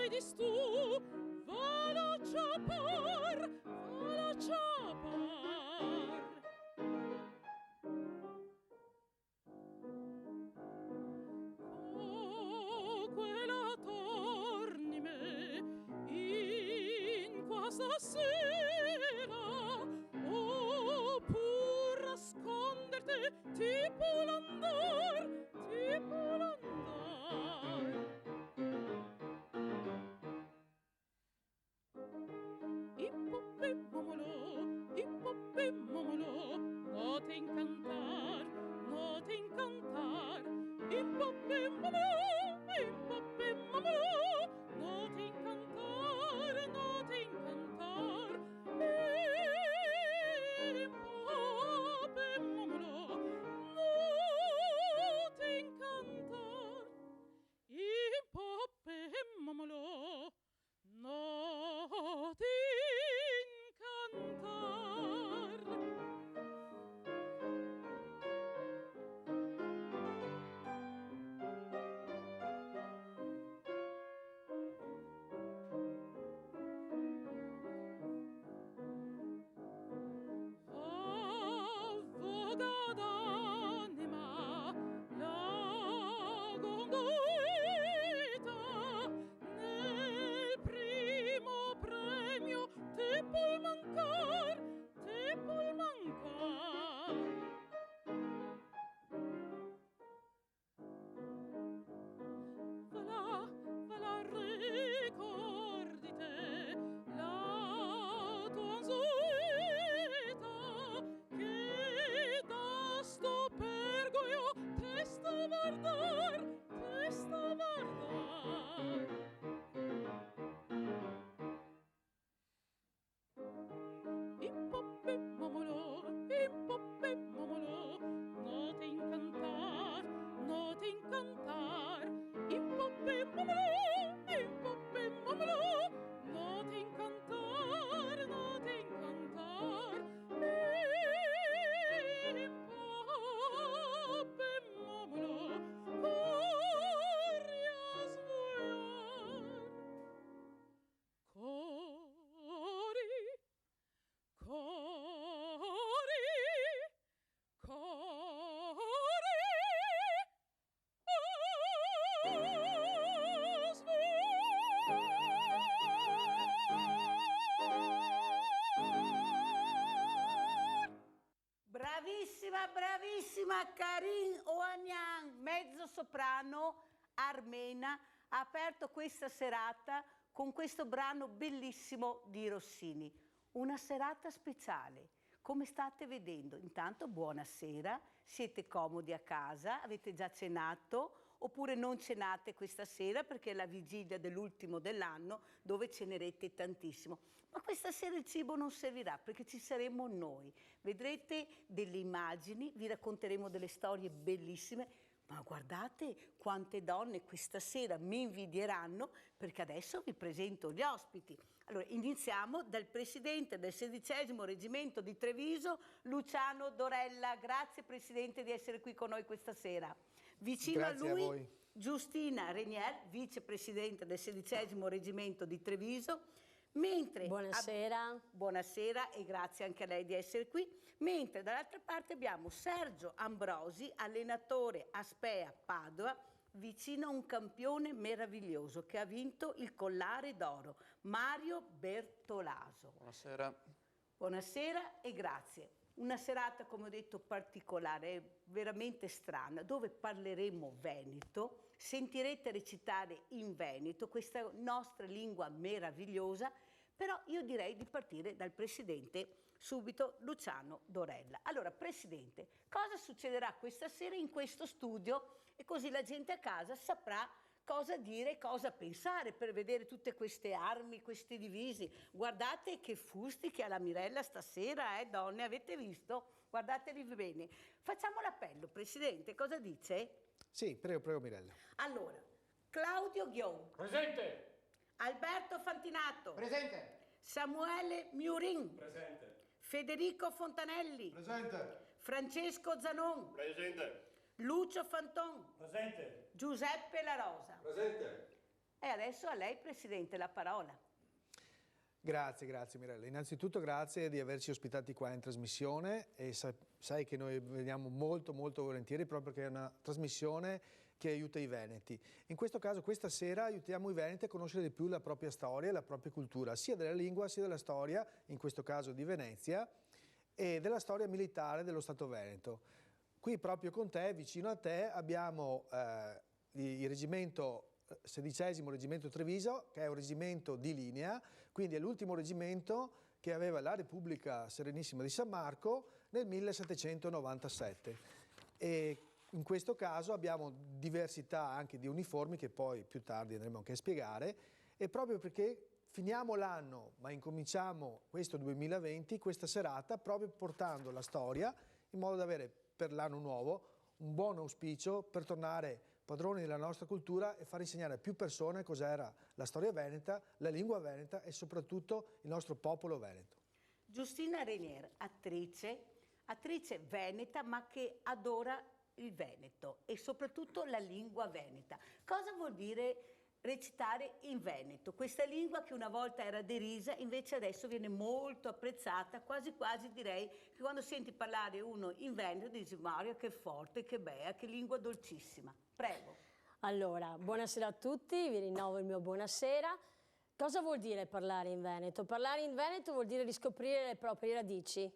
vedis tu, vala ciapar, vala ciapar. Quella torni me in questa sera, oppur nasconderte ti può l'andar, ti può l'andar. Ippoppe momolo, no te incantar, no te incantar. Ippoppe momolo, no te incantar, no te incantar. Ippoppe momolo, no te incantar. Ippoppe momolo, no te incantar. Bravissima Karin Ohanian, mezzo soprano armena, ha aperto questa serata con questo brano bellissimo di Rossini. Una serata speciale, come state vedendo. Intanto buonasera, siete comodi a casa, avete già cenato oppure non cenate questa sera perché è la vigilia dell'ultimo dell'anno dove cenerete tantissimo. Ma questa sera il cibo non servirà perché ci saremo noi. Vedrete delle immagini, vi racconteremo delle storie bellissime. Ma guardate quante donne questa sera mi invidieranno perché adesso vi presento gli ospiti. Allora, iniziamo dal presidente del 16° Reggimento di Treviso, Luciano Dorella. Grazie Presidente di essere qui con noi questa sera. Vicino Grazie a lui a voi. Giustina Renier, vicepresidente del 16° Reggimento di Treviso. Mentre buonasera. Buonasera e grazie anche a lei di essere qui. Mentre dall'altra parte abbiamo Sergio Ambrosi, allenatore a Spea Padova, vicino a un campione meraviglioso che ha vinto il collare d'oro, Mario Bertolaso. Buonasera. Buonasera e grazie. Una serata, come ho detto, particolare, veramente strana, dove parleremo veneto, sentirete recitare in veneto questa nostra lingua meravigliosa, però io direi di partire dal Presidente subito, Luciano Dorella. Allora, Presidente, cosa succederà questa sera in questo studio? E così la gente a casa saprà cosa dire, cosa pensare per vedere tutte queste armi, questi divisi. Guardate che fusti che ha la Mirella stasera, donne, avete visto? Guardateli bene. Facciamo l'appello, Presidente, cosa dice? Sì, prego Mirella. Allora, Claudio Ghion. Presente. Alberto Fantinato. Presente. Samuele Miurin. Presente. Federico Fontanelli. Presente. Francesco Zanon. Presente. Lucio Fanton. Presente. Giuseppe La Rosa. Presente. E adesso a lei, Presidente, la parola. Grazie Mirella. Innanzitutto grazie di averci ospitati qua in trasmissione e sai che noi veniamo molto volentieri proprio perché è una trasmissione che aiuta i veneti. In questo caso questa sera aiutiamo i veneti a conoscere di più la propria storia e la propria cultura, sia della lingua sia della storia, in questo caso di Venezia, e della storia militare dello Stato Veneto. Qui proprio con te, vicino a te, abbiamo il reggimento 16° reggimento Treviso, che è un reggimento di linea, quindi è l'ultimo reggimento che aveva la Repubblica Serenissima di San Marco nel 1797. E in questo caso abbiamo diversità anche di uniformi che poi più tardi andremo anche a spiegare, e proprio perché finiamo l'anno ma incominciamo questo 2020, questa serata, proprio portando la storia in modo da avere per l'anno nuovo un buon auspicio per tornare padroni della nostra cultura e far insegnare a più persone cos'era la storia veneta, la lingua veneta e soprattutto il nostro popolo veneto. Giustina Renier, attrice veneta ma che adora il Veneto e soprattutto la lingua veneta. Cosa vuol dire recitare in veneto? Questa lingua che una volta era derisa, invece adesso viene molto apprezzata, quasi direi che quando senti parlare uno in veneto dici Mario che forte, che bella, che lingua dolcissima. Prego. Allora, buonasera a tutti, vi rinnovo il mio buonasera. Cosa vuol dire parlare in veneto? Parlare in veneto vuol dire riscoprire le proprie radici,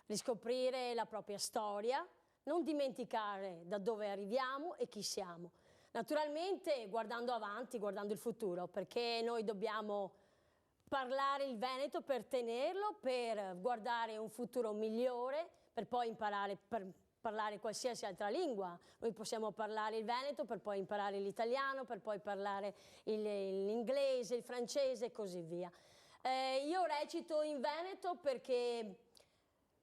riscoprire la propria storia, non dimenticare da dove arriviamo e chi siamo. Naturalmente guardando avanti, guardando il futuro, perché noi dobbiamo parlare il veneto per tenerlo, per guardare un futuro migliore, per poi imparare, per parlare qualsiasi altra lingua. Noi possiamo parlare il veneto per poi imparare l'italiano, per poi parlare l'inglese, il francese e così via. Io recito in veneto perché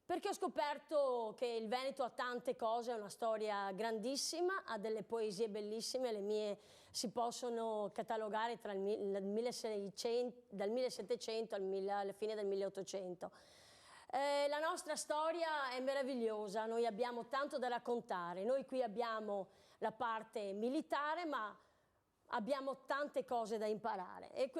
ho scoperto che il Veneto ha tante cose, ha una storia grandissima, ha delle poesie bellissime, le mie si possono catalogare tra dal 1700 alla fine del 1800. La nostra storia è meravigliosa, noi abbiamo tanto da raccontare, noi qui abbiamo la parte militare ma abbiamo tante cose da imparare e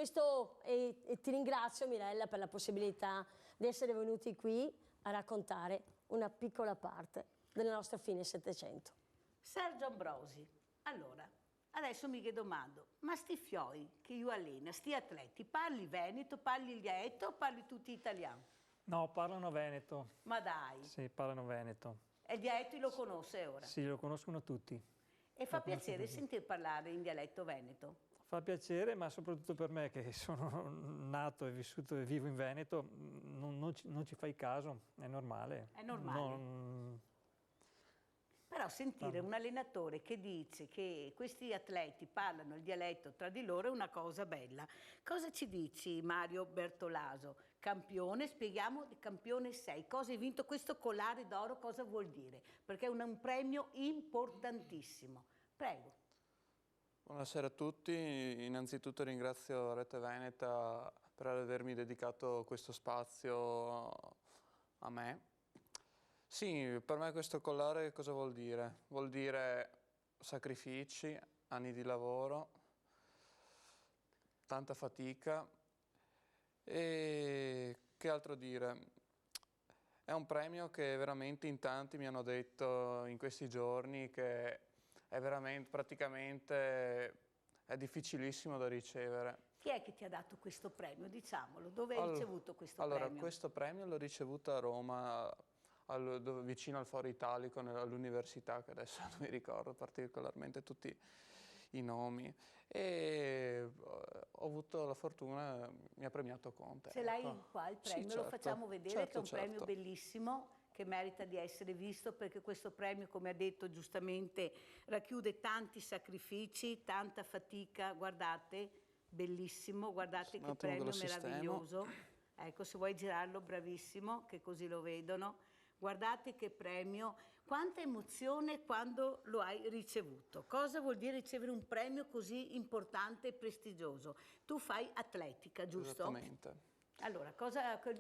ti ringrazio Mirella per la possibilità di essere venuti qui a raccontare una piccola parte del nostro fine Settecento. Sergio Ambrosi, allora, adesso mi domando, ma sti fioi che io allena, sti atleti, parli veneto, parli il dialetto o parli tutti italiano? No, parlano veneto. Ma dai! Sì, parlano veneto. E il dialetto lo conosce ora? Sì, lo conoscono tutti. E fa piacere sentir parlare in dialetto veneto? Fa piacere, ma soprattutto per me che sono nato e vissuto e vivo in Veneto, non ci fai caso, è normale. È normale. Però sentire un allenatore che dice che questi atleti parlano il dialetto tra di loro è una cosa bella. Cosa ci dici Mario Bertolaso? Campione, spieghiamo di campione sei. Cosa hai vinto questo collare d'oro? Cosa vuol dire? Perché è un premio importantissimo. Prego. Buonasera a tutti, innanzitutto ringrazio Rete Veneta per avermi dedicato questo spazio a me. Sì, per me questo collare cosa vuol dire? Vuol dire sacrifici, anni di lavoro, tanta fatica e che altro dire? È un premio che veramente in tanti mi hanno detto in questi giorni che è veramente, praticamente, è difficilissimo da ricevere. Chi è che ti ha dato questo premio? Diciamolo, dove hai ricevuto questo premio? Allora, questo premio l'ho ricevuto a Roma, vicino al Foro Italico, all'università, che adesso non mi ricordo particolarmente tutti i nomi. E ho avuto la fortuna, mi ha premiato Conte. Ce l'hai qua il premio, sì, certo, lo facciamo vedere, che è un premio bellissimo, che merita di essere visto perché questo premio, come ha detto giustamente, racchiude tanti sacrifici, tanta fatica, guardate, bellissimo, guardate che premio meraviglioso. Ecco, se vuoi girarlo, bravissimo, che così lo vedono. Guardate che premio, quanta emozione quando lo hai ricevuto. Cosa vuol dire ricevere un premio così importante e prestigioso? Tu fai atletica, giusto? Esattamente. Allora,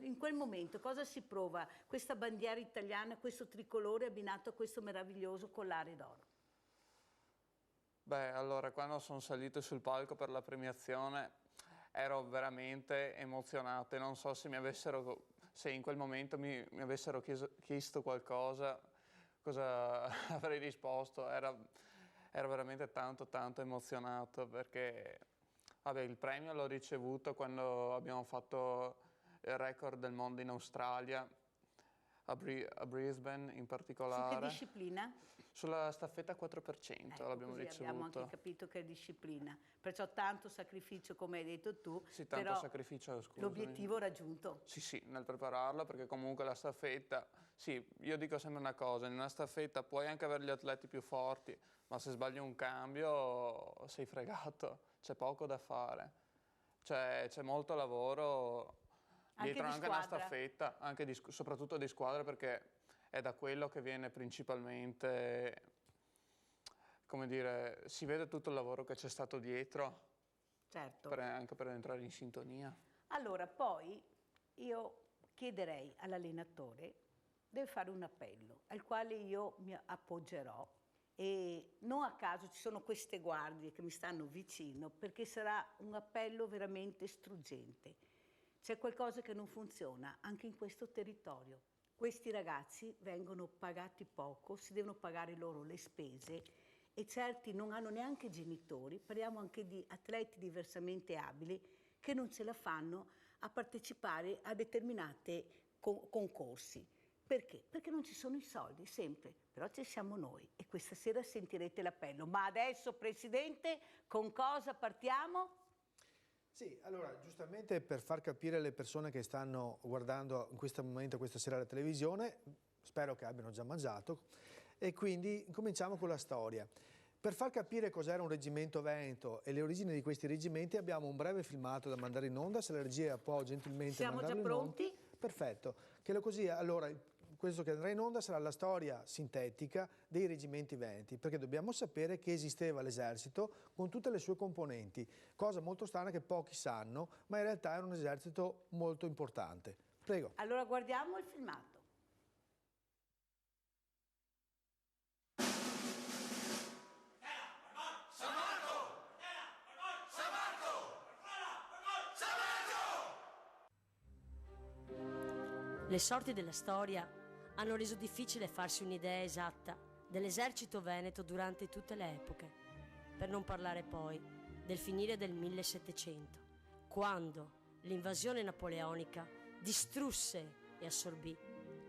in quel momento cosa si prova? Questa bandiera italiana, questo tricolore abbinato a questo meraviglioso collare d'oro. Beh, allora, quando sono salito sul palco per la premiazione ero veramente emozionato e non so se se in quel momento mi avessero chiesto qualcosa, cosa avrei risposto. Ero veramente tanto, tanto emozionato perché, vabbè, il premio l'ho ricevuto quando abbiamo fatto il record del mondo in Australia, a Brisbane in Su che particolare. disciplina? Sulla staffetta 4% Ecco, l'abbiamo così ricevuto. abbiamo anche capito che è disciplina. Perciò tanto sacrificio, come hai detto tu, Sì, tanto però sacrificio, scusami. l'obiettivo raggiunto. Sì, sì, nel prepararla, perché comunque la staffetta, sì, io dico sempre una cosa, in una staffetta puoi anche avere gli atleti più forti, ma se sbagli un cambio sei fregato, c'è poco da fare. C'è molto lavoro Anche dietro di anche una squadra. staffetta, soprattutto di squadra, perché è da quello che viene principalmente, come dire, si vede tutto il lavoro che c'è stato dietro, Certo. anche per entrare in sintonia. Allora, poi io chiederei all'allenatore, deve fare un appello al quale io mi appoggerò, e non a caso ci sono queste guardie che mi stanno vicino, perché sarà un appello veramente struggente. C'è qualcosa che non funziona anche in questo territorio. Questi ragazzi vengono pagati poco, si devono pagare loro le spese e certi non hanno neanche genitori. Parliamo anche di atleti diversamente abili che non ce la fanno a partecipare a determinati concorsi. Perché? Perché non ci sono i soldi, sempre. Però ci siamo noi e questa sera sentirete l'appello. Ma adesso, Presidente, con cosa partiamo? Sì, allora, giustamente per far capire alle persone che stanno guardando in questo momento, questa sera, la televisione, spero che abbiano già mangiato, e quindi cominciamo con la storia. Per far capire cos'era un reggimento veneto e le origini di questi reggimenti abbiamo un breve filmato da mandare in onda, se la regia può gentilmente Siamo già mandarlo in onda. pronti? Perfetto, così allora questo che andrà in onda sarà la storia sintetica dei reggimenti veneti, perché dobbiamo sapere che esisteva l'esercito con tutte le sue componenti, cosa molto strana che pochi sanno, ma in realtà era un esercito molto importante. Prego. Allora guardiamo il filmato. Le sorti della storia hanno reso difficile farsi un'idea esatta dell'esercito veneto durante tutte le epoche, per non parlare poi del finire del 1700, quando l'invasione napoleonica distrusse e assorbì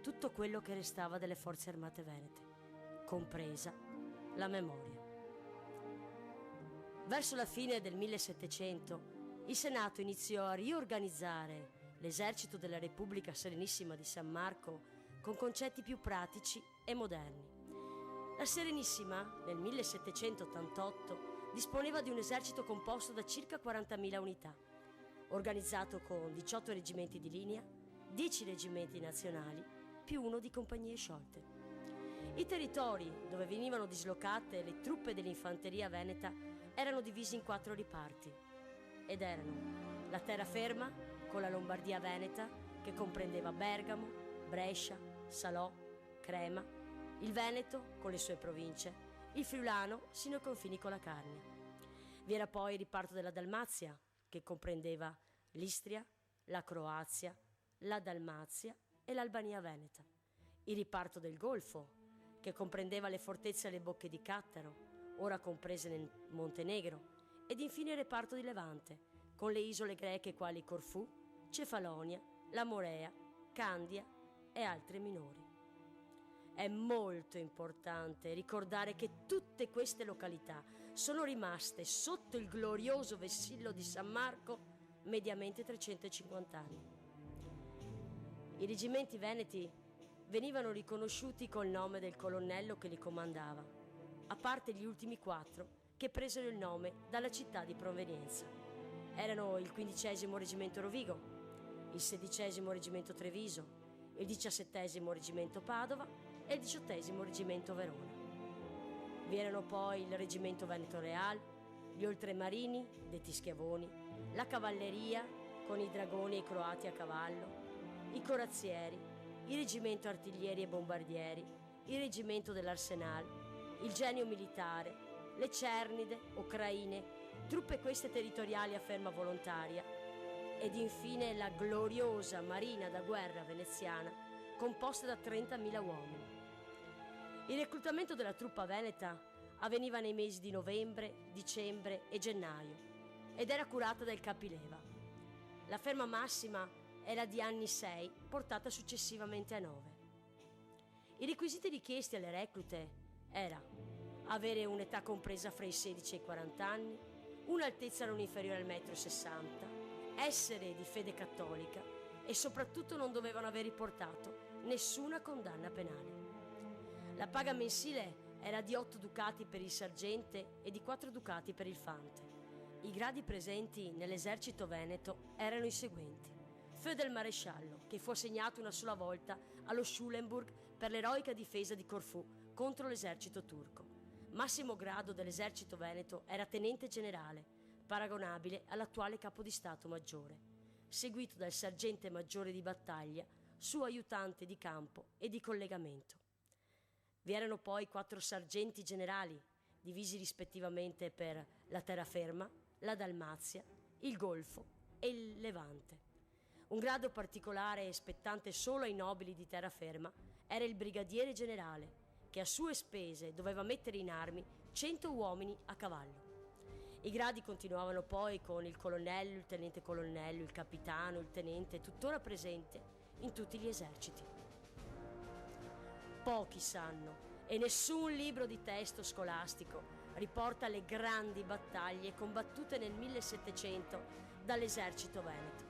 tutto quello che restava delle forze armate venete, compresa la memoria. Verso la fine del 1700 il Senato iniziò a riorganizzare l'esercito della Repubblica Serenissima di San Marco con concetti più pratici e moderni. La Serenissima, nel 1788, disponeva di un esercito composto da circa 40.000 unità, organizzato con 18 reggimenti di linea, 10 reggimenti nazionali, più uno di compagnie sciolte. I territori dove venivano dislocate le truppe dell'infanteria veneta erano divisi in 4 riparti, ed erano la terraferma, con la Lombardia veneta, che comprendeva Bergamo, Brescia, Salò, Crema, il Veneto con le sue province, il Friulano sino ai confini con la Carnia. Vi era poi il riparto della Dalmazia, che comprendeva l'Istria, la Croazia, la Dalmazia e l'Albania veneta, il riparto del Golfo, che comprendeva le fortezze e le bocche di Cattaro, ora comprese nel Montenegro, ed infine il reparto di Levante, con le isole greche quali Corfù, Cefalonia, la Morea, Candia e altre minori. È molto importante ricordare che tutte queste località sono rimaste sotto il glorioso vessillo di San Marco mediamente 350 anni. I reggimenti veneti venivano riconosciuti col nome del colonnello che li comandava, a parte gli ultimi 4 che presero il nome dalla città di provenienza. Erano il 15° Reggimento Rovigo, il 16° Reggimento Treviso, il 17° Reggimento Padova e il 18° Reggimento Verona. Vi erano poi il Reggimento Veneto Real, gli oltremarini, detti schiavoni, la cavalleria con i dragoni e i croati a cavallo, i corazzieri, il Reggimento Artiglieri e Bombardieri, il Reggimento dell'Arsenal, il Genio Militare, le Cernide, ucraine, truppe queste territoriali a ferma volontaria, ed infine la gloriosa Marina da guerra veneziana, composta da 30.000 uomini. Il reclutamento della truppa veneta avveniva nei mesi di novembre, dicembre e gennaio ed era curata dal capileva. La ferma massima era di anni 6, portata successivamente a 9. I requisiti richiesti alle reclute era avere un'età compresa fra i 16 e i 40 anni, un'altezza non inferiore al 1,60 m, essere di fede cattolica e soprattutto non dovevano aver riportato nessuna condanna penale. La paga mensile era di 8 ducati per il sergente e di 4 ducati per il fante. I gradi presenti nell'esercito veneto erano i seguenti: Feldmaresciallo, che fu assegnato una sola volta allo Schulenburg per l'eroica difesa di Corfù contro l'esercito turco. Massimo grado dell'esercito veneto era tenente generale, paragonabile all'attuale capo di Stato maggiore, seguito dal sergente maggiore di battaglia, suo aiutante di campo e di collegamento. Vi erano poi 4 sergenti generali, divisi rispettivamente per la terraferma, la Dalmazia, il Golfo e il Levante. Un grado particolare spettante solo ai nobili di terraferma era il brigadiere generale, che a sue spese doveva mettere in armi 100 uomini a cavallo. I gradi continuavano poi con il colonnello, il tenente colonnello, il capitano, il tenente, tuttora presente in tutti gli eserciti. Pochi sanno, e nessun libro di testo scolastico riporta le grandi battaglie combattute nel 1700 dall'esercito veneto.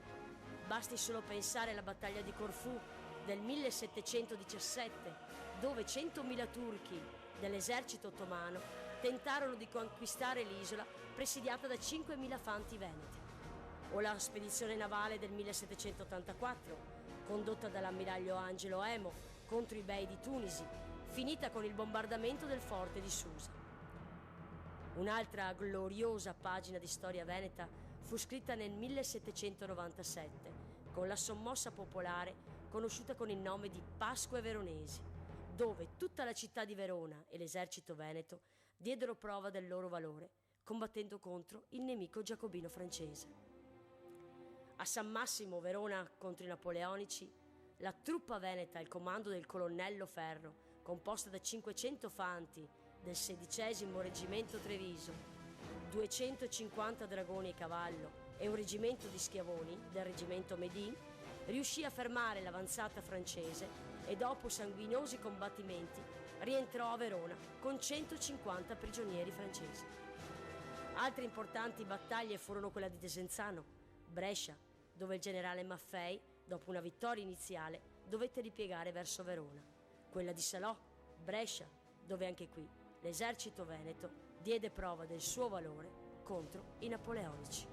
Basti solo pensare alla battaglia di Corfù del 1717, dove 100.000 turchi dell'esercito ottomano tentarono di conquistare l'isola presidiata da 5.000 fanti veneti, o la spedizione navale del 1784, condotta dall'ammiraglio Angelo Emo contro i bei di Tunisi, finita con il bombardamento del forte di Susa. Un'altra gloriosa pagina di storia veneta fu scritta nel 1797 con la sommossa popolare conosciuta con il nome di Pasque Veronesi, dove tutta la città di Verona e l'esercito veneto diedero prova del loro valore, combattendo contro il nemico giacobino francese. A San Massimo, Verona, contro i napoleonici, la truppa veneta al comando del colonnello Ferro, composta da 500 fanti del 16° Reggimento Treviso, 250 dragoni a cavallo e un reggimento di schiavoni del reggimento Médin, riuscì a fermare l'avanzata francese e dopo sanguinosi combattimenti rientrò a Verona con 150 prigionieri francesi. Altre importanti battaglie furono quella di Desenzano, Brescia, dove il generale Maffei, dopo una vittoria iniziale, dovette ripiegare verso Verona, quella di Salò, Brescia, dove anche qui l'esercito veneto diede prova del suo valore contro i napoleonici.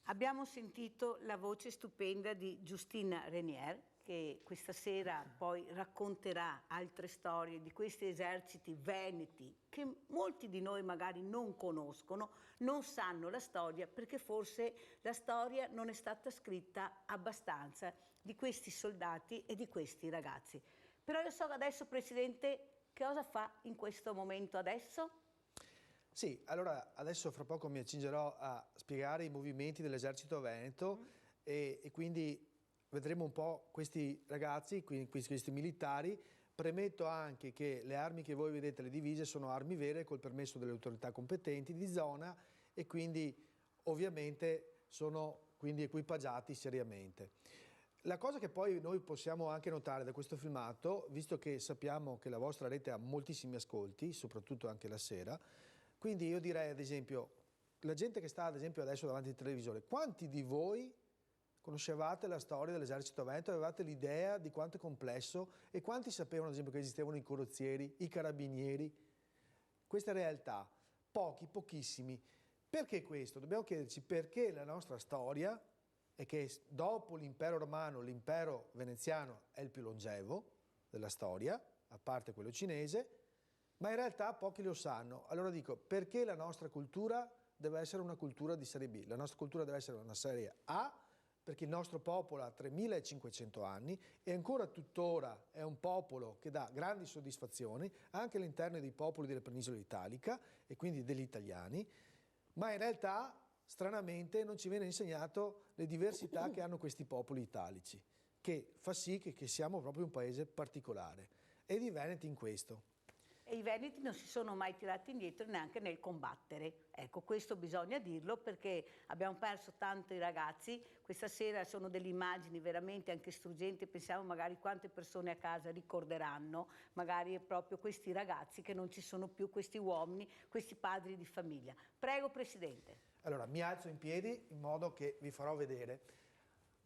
Abbiamo sentito la voce stupenda di Giustina Renier, che questa sera poi racconterà altre storie di questi eserciti veneti che molti di noi magari non conoscono, non sanno la storia perché forse la storia non è stata scritta abbastanza di questi soldati e di questi ragazzi. Però io so che adesso, Presidente, che cosa fa in questo momento adesso? Sì, allora adesso fra poco mi accingerò a spiegare i movimenti dell'esercito veneto e quindi vedremo un po' questi ragazzi, questi militari. Premetto anche che le armi che voi vedete, le divise, sono armi vere col permesso delle autorità competenti di zona e quindi ovviamente sono quindi equipaggiati seriamente. La cosa che poi noi possiamo anche notare da questo filmato, visto che sappiamo che la vostra rete ha moltissimi ascolti, soprattutto anche la sera, quindi io direi ad esempio, la gente che sta ad esempio adesso davanti al televisore, quanti di voi conoscevate la storia dell'esercito veneto, avevate l'idea di quanto è complesso e quanti sapevano ad esempio che esistevano i carrozzieri, i carabinieri, queste realtà? Pochi, pochissimi. Perché questo? Dobbiamo chiederci perché la nostra storia è che dopo l'impero romano, l'impero veneziano è il più longevo della storia, a parte quello cinese, ma in realtà pochi lo sanno. Allora dico, perché la nostra cultura deve essere una cultura di serie B? La nostra cultura deve essere una serie A perché il nostro popolo ha 3.500 anni e ancora tuttora è un popolo che dà grandi soddisfazioni anche all'interno dei popoli della penisola italica e quindi degli italiani, ma in realtà stranamente non ci viene insegnato le diversità che hanno questi popoli italici, che fa sì che siamo proprio un paese particolare, ed i veneti in questo. E i veneti non si sono mai tirati indietro neanche nel combattere. Ecco, questo bisogna dirlo perché abbiamo perso tanti ragazzi. Questa sera sono delle immagini veramente anche struggenti, pensiamo magari quante persone a casa ricorderanno, magari proprio questi ragazzi che non ci sono più, questi uomini, questi padri di famiglia. Prego, Presidente. Allora, mi alzo in piedi in modo che vi farò vedere.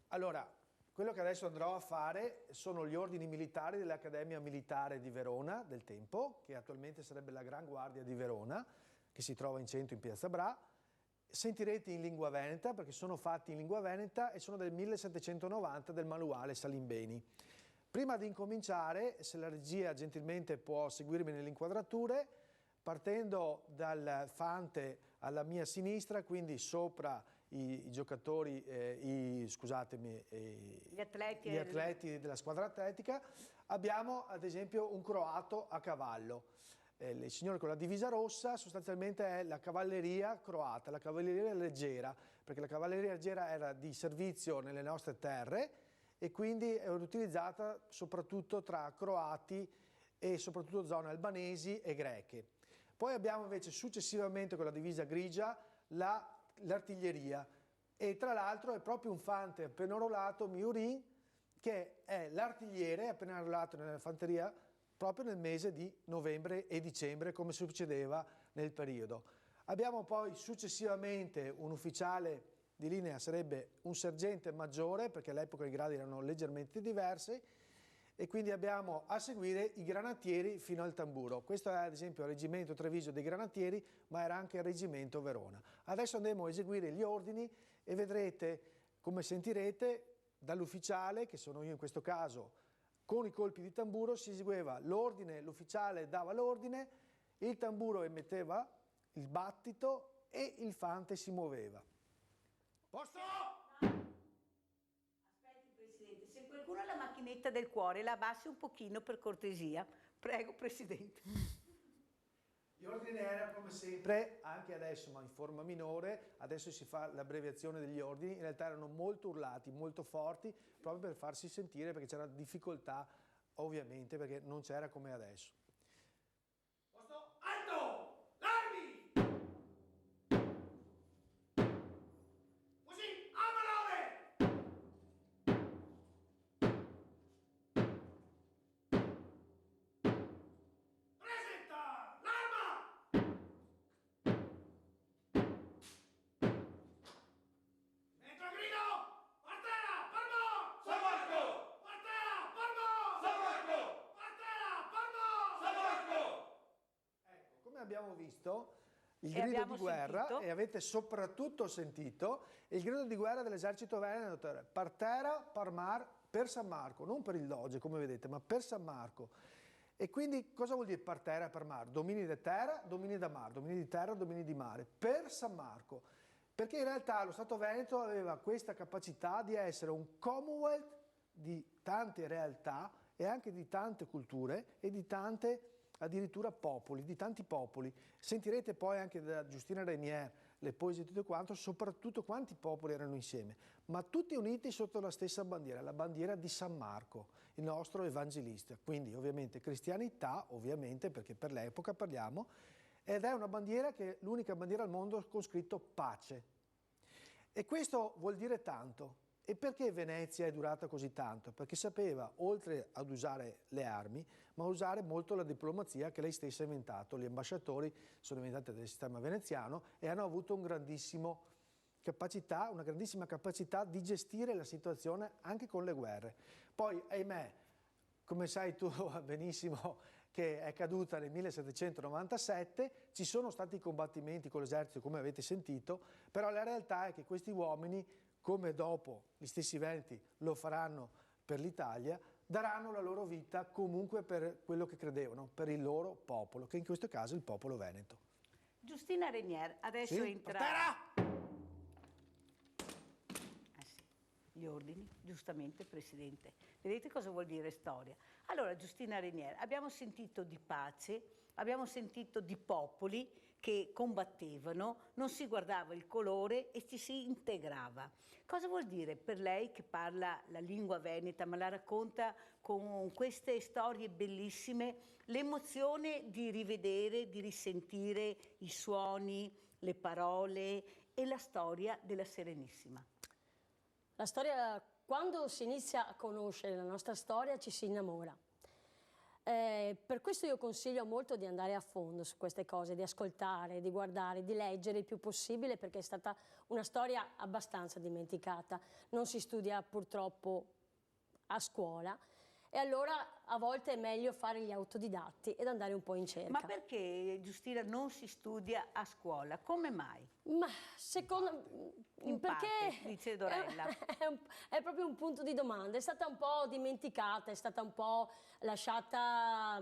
Allora, quello che adesso andrò a fare sono gli ordini militari dell'Accademia Militare di Verona del tempo, che attualmente sarebbe la Gran Guardia di Verona, che si trova in centro in Piazza Bra. Sentirete in lingua veneta, perché sono fatti in lingua veneta e sono del 1790 del manuale Salimbeni. Prima di incominciare, se la regia gentilmente può seguirmi nelle inquadrature, partendo dal fante alla mia sinistra, quindi sopra i giocatori, gli atleti della squadra atletica, abbiamo ad esempio un croato a cavallo. Il signore con la divisa rossa sostanzialmente è la cavalleria croata, la cavalleria leggera, perché la cavalleria leggera era di servizio nelle nostre terre e quindi è utilizzata soprattutto tra croati e soprattutto zone albanesi e greche. Poi abbiamo invece successivamente con la divisa grigia l'artiglieria e tra l'altro è proprio un fante appena arruolato, Miurin, che è l'artigliere appena arruolato nella fanteria proprio nel mese di novembre e dicembre come succedeva nel periodo. Abbiamo poi successivamente un ufficiale di linea, sarebbe un sergente maggiore perché all'epoca i gradi erano leggermente diversi, e quindi abbiamo a seguire i granatieri fino al tamburo. Questo è ad esempio il reggimento Treviso dei Granatieri, ma era anche il reggimento Verona. Adesso andremo a eseguire gli ordini e vedrete, come sentirete, dall'ufficiale, che sono io in questo caso, con i colpi di tamburo si eseguiva l'ordine, l'ufficiale dava l'ordine, il tamburo emetteva il battito e il fante si muoveva. Posto? Se qualcuno ha la macchinetta del cuore, la abbassi un pochino per cortesia. Prego, Presidente. Gli ordini erano come sempre, anche adesso ma in forma minore, adesso si fa l'abbreviazione degli ordini, in realtà erano molto urlati, molto forti, proprio per farsi sentire perché c'era difficoltà ovviamente perché non c'era come adesso. Posto, alto, larghi! Così, a valore! Presenta l'arma! Dentro grido! Partera, fermo! Salvarco! Partera, fermo! Salvarco! Partera, fermo! Salvarco! Ecco, come abbiamo visto, il grido di guerra, sentito. e avete soprattutto sentito, il grido di guerra dell'esercito veneto era partera, parmar, per San Marco, non per il Doge come vedete, ma per San Marco. E quindi cosa vuol dire partera, parmar? Domini di terra, domini da mar, domini di terra, domini di mare, per San Marco. Perché in realtà lo Stato Veneto aveva questa capacità di essere un Commonwealth di tante realtà e anche di tante culture e di tante addirittura popoli, di tanti popoli. Sentirete poi anche da Giustina Renier le poesie e tutto quanto, soprattutto quanti popoli erano insieme, ma tutti uniti sotto la stessa bandiera, la bandiera di San Marco, il nostro evangelista. Quindi ovviamente cristianità, ovviamente perché per l'epoca parliamo, ed è una bandiera che è l'unica bandiera al mondo con scritto pace. E questo vuol dire tanto. E perché Venezia è durata così tanto? Perché sapeva, oltre ad usare le armi, ma usare molto la diplomazia che lei stessa ha inventato. Gli ambasciatori sono diventati del sistema veneziano e hanno avuto una grandissima capacità di gestire la situazione anche con le guerre. Poi, ahimè, come sai tu benissimo, che è caduta nel 1797, ci sono stati combattimenti con l'esercito, come avete sentito, però la realtà è che questi uomini, come dopo gli stessi veneti lo faranno per l'Italia, daranno la loro vita comunque per quello che credevano, per il loro popolo, che in questo caso è il popolo veneto. Giustina Renier, adesso Sì? entra... Partera! Sì. gli ordini, giustamente Presidente. Vedete cosa vuol dire storia? Allora, Giustina Renier, abbiamo sentito di pace, abbiamo sentito di popoli che combattevano, non si guardava il colore e ci si integrava. Cosa vuol dire per lei che parla la lingua veneta, ma la racconta con queste storie bellissime, l'emozione di rivedere, di risentire i suoni, le parole e la storia della Serenissima? La storia, quando si inizia a conoscere la nostra storia, ci si innamora. Per questo io consiglio molto di andare a fondo su queste cose, di ascoltare, di guardare, di leggere il più possibile, perché è stata una storia abbastanza dimenticata. Non si studia purtroppo a scuola e allora a volte è meglio fare gli autodidatti ed andare un po' in cerca. Ma perché, Giustina, non si studia a scuola? Come mai? Ma secondo In perché parte, dice Dorella. è proprio un punto di domanda, è stata un po' dimenticata, è stata un po' lasciata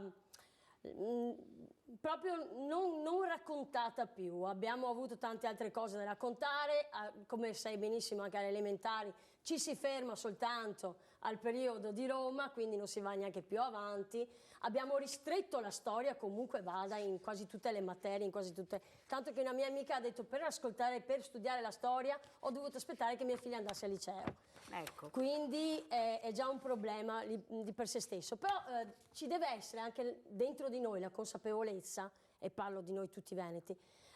proprio non raccontata più. Abbiamo avuto tante altre cose da raccontare, come sai benissimo anche alle elementari ci si ferma soltanto al periodo di Roma, quindi non si va neanche più avanti. Abbiamo ristretto la storia, comunque vada in quasi tutte le materie, in quasi tutte. Tanto che una mia amica ha detto per studiare la storia ho dovuto aspettare che mia figlia andasse al liceo. Ecco. Quindi è già un problema di per sé stesso. Però ci deve essere anche dentro di noi la consapevolezza, e parlo di noi tutti veneti,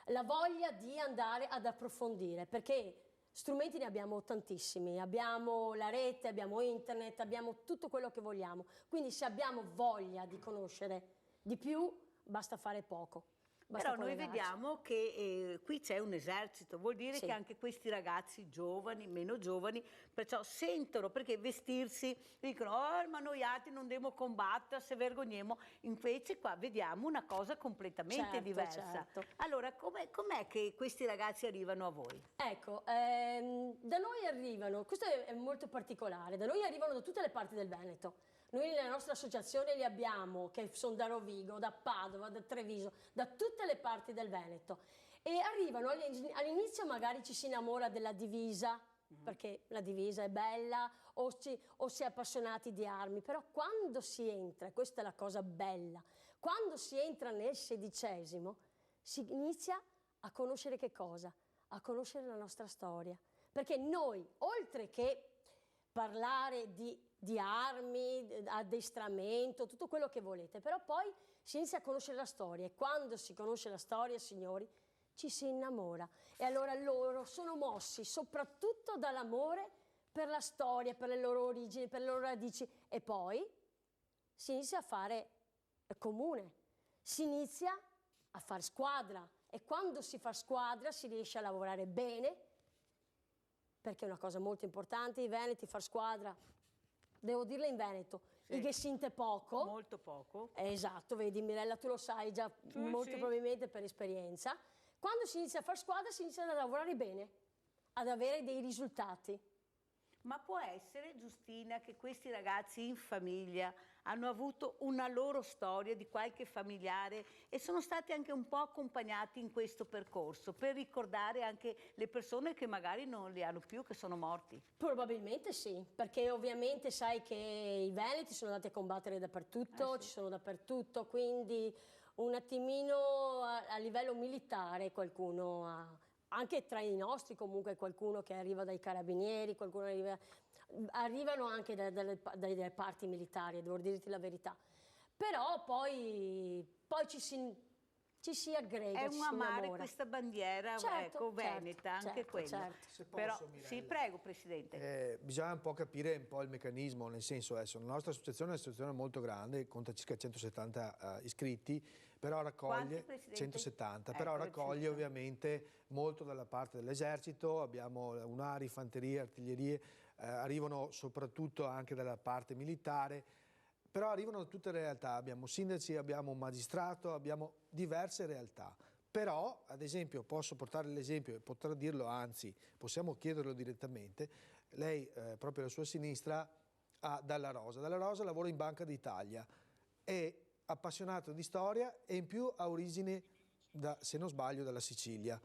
la voglia di andare ad approfondire, perché strumenti ne abbiamo tantissimi, abbiamo la rete, abbiamo internet, abbiamo tutto quello che vogliamo, quindi se abbiamo voglia di conoscere di più basta fare poco. Però noi vediamo che qui c'è un esercito, vuol dire Sì. che anche questi ragazzi giovani, meno giovani, perciò sentono, perché vestirsi, dicono oh ma noi altri non dobbiamo combattere, se vergogniamo, invece qua vediamo una cosa completamente Certo, diversa. certo. Allora com'è che questi ragazzi arrivano a voi? Ecco, da noi arrivano, questo è molto particolare, da noi arrivano da tutte le parti del Veneto. Noi nella nostra associazione li abbiamo, che sono da Rovigo, da Padova, da Treviso, da tutte le parti del Veneto. E arrivano, all'inizio magari ci si innamora della divisa, perché la divisa è bella, o si è appassionati di armi, però quando si entra, e questa è la cosa bella, quando si entra nel XVI si inizia a conoscere che cosa? A conoscere la nostra storia. Perché noi, oltre che parlare di armi, addestramento, tutto quello che volete, però poi si inizia a conoscere la storia e quando si conosce la storia, signori, ci si innamora e allora loro sono mossi soprattutto dall'amore per la storia, per le loro origini, per le loro radici e poi si inizia a fare comune, si inizia a far squadra e quando si fa squadra si riesce a lavorare bene, perché è una cosa molto importante, i veneti far squadra, devo dirla in veneto, Sì. i che sinte poco. Molto poco. Esatto, vedi Mirella, tu lo sai già molto sì. probabilmente per esperienza. Quando si inizia a far squadra si inizia a lavorare bene, ad avere dei risultati. Ma può essere, Giustina, che questi ragazzi in famiglia hanno avuto una loro storia di qualche familiare e sono stati anche un po' accompagnati in questo percorso per ricordare anche le persone che magari non li hanno più, che sono morti? Probabilmente sì, perché ovviamente sai che i veneti sono andati a combattere dappertutto, Sì. ci sono dappertutto, quindi un attimino a livello militare qualcuno ha, anche tra i nostri comunque qualcuno che arriva dai carabinieri, qualcuno arrivano anche dalle parti militari, devo dirti la verità. Però poi ci si aggrega, È ci un si amare innamora. questa bandiera, Certo, ecco, veneta, certo, anche certo, quella. certo. Se posso, Però, Mirella. sì, prego, Presidente. Bisogna un po' capire un po' il meccanismo, nel senso adesso la nostra associazione è un'associazione molto grande, conta circa 170 iscritti, però raccoglie Quanti, Presidente? 170, Ecco, però raccoglie 170. ovviamente molto dalla parte dell'esercito, abbiamo un'ari, fanterie, artiglierie, arrivano soprattutto anche dalla parte militare, però arrivano da tutte le realtà, abbiamo sindaci, abbiamo un magistrato, abbiamo diverse realtà. Però, ad esempio, posso portare l'esempio e potrò dirlo, anzi, possiamo chiederlo direttamente, lei, proprio alla sua sinistra, ha Dalla Rosa. Dalla Rosa lavora in Banca d'Italia, è appassionato di storia e in più ha origini, se non sbaglio, dalla Sicilia.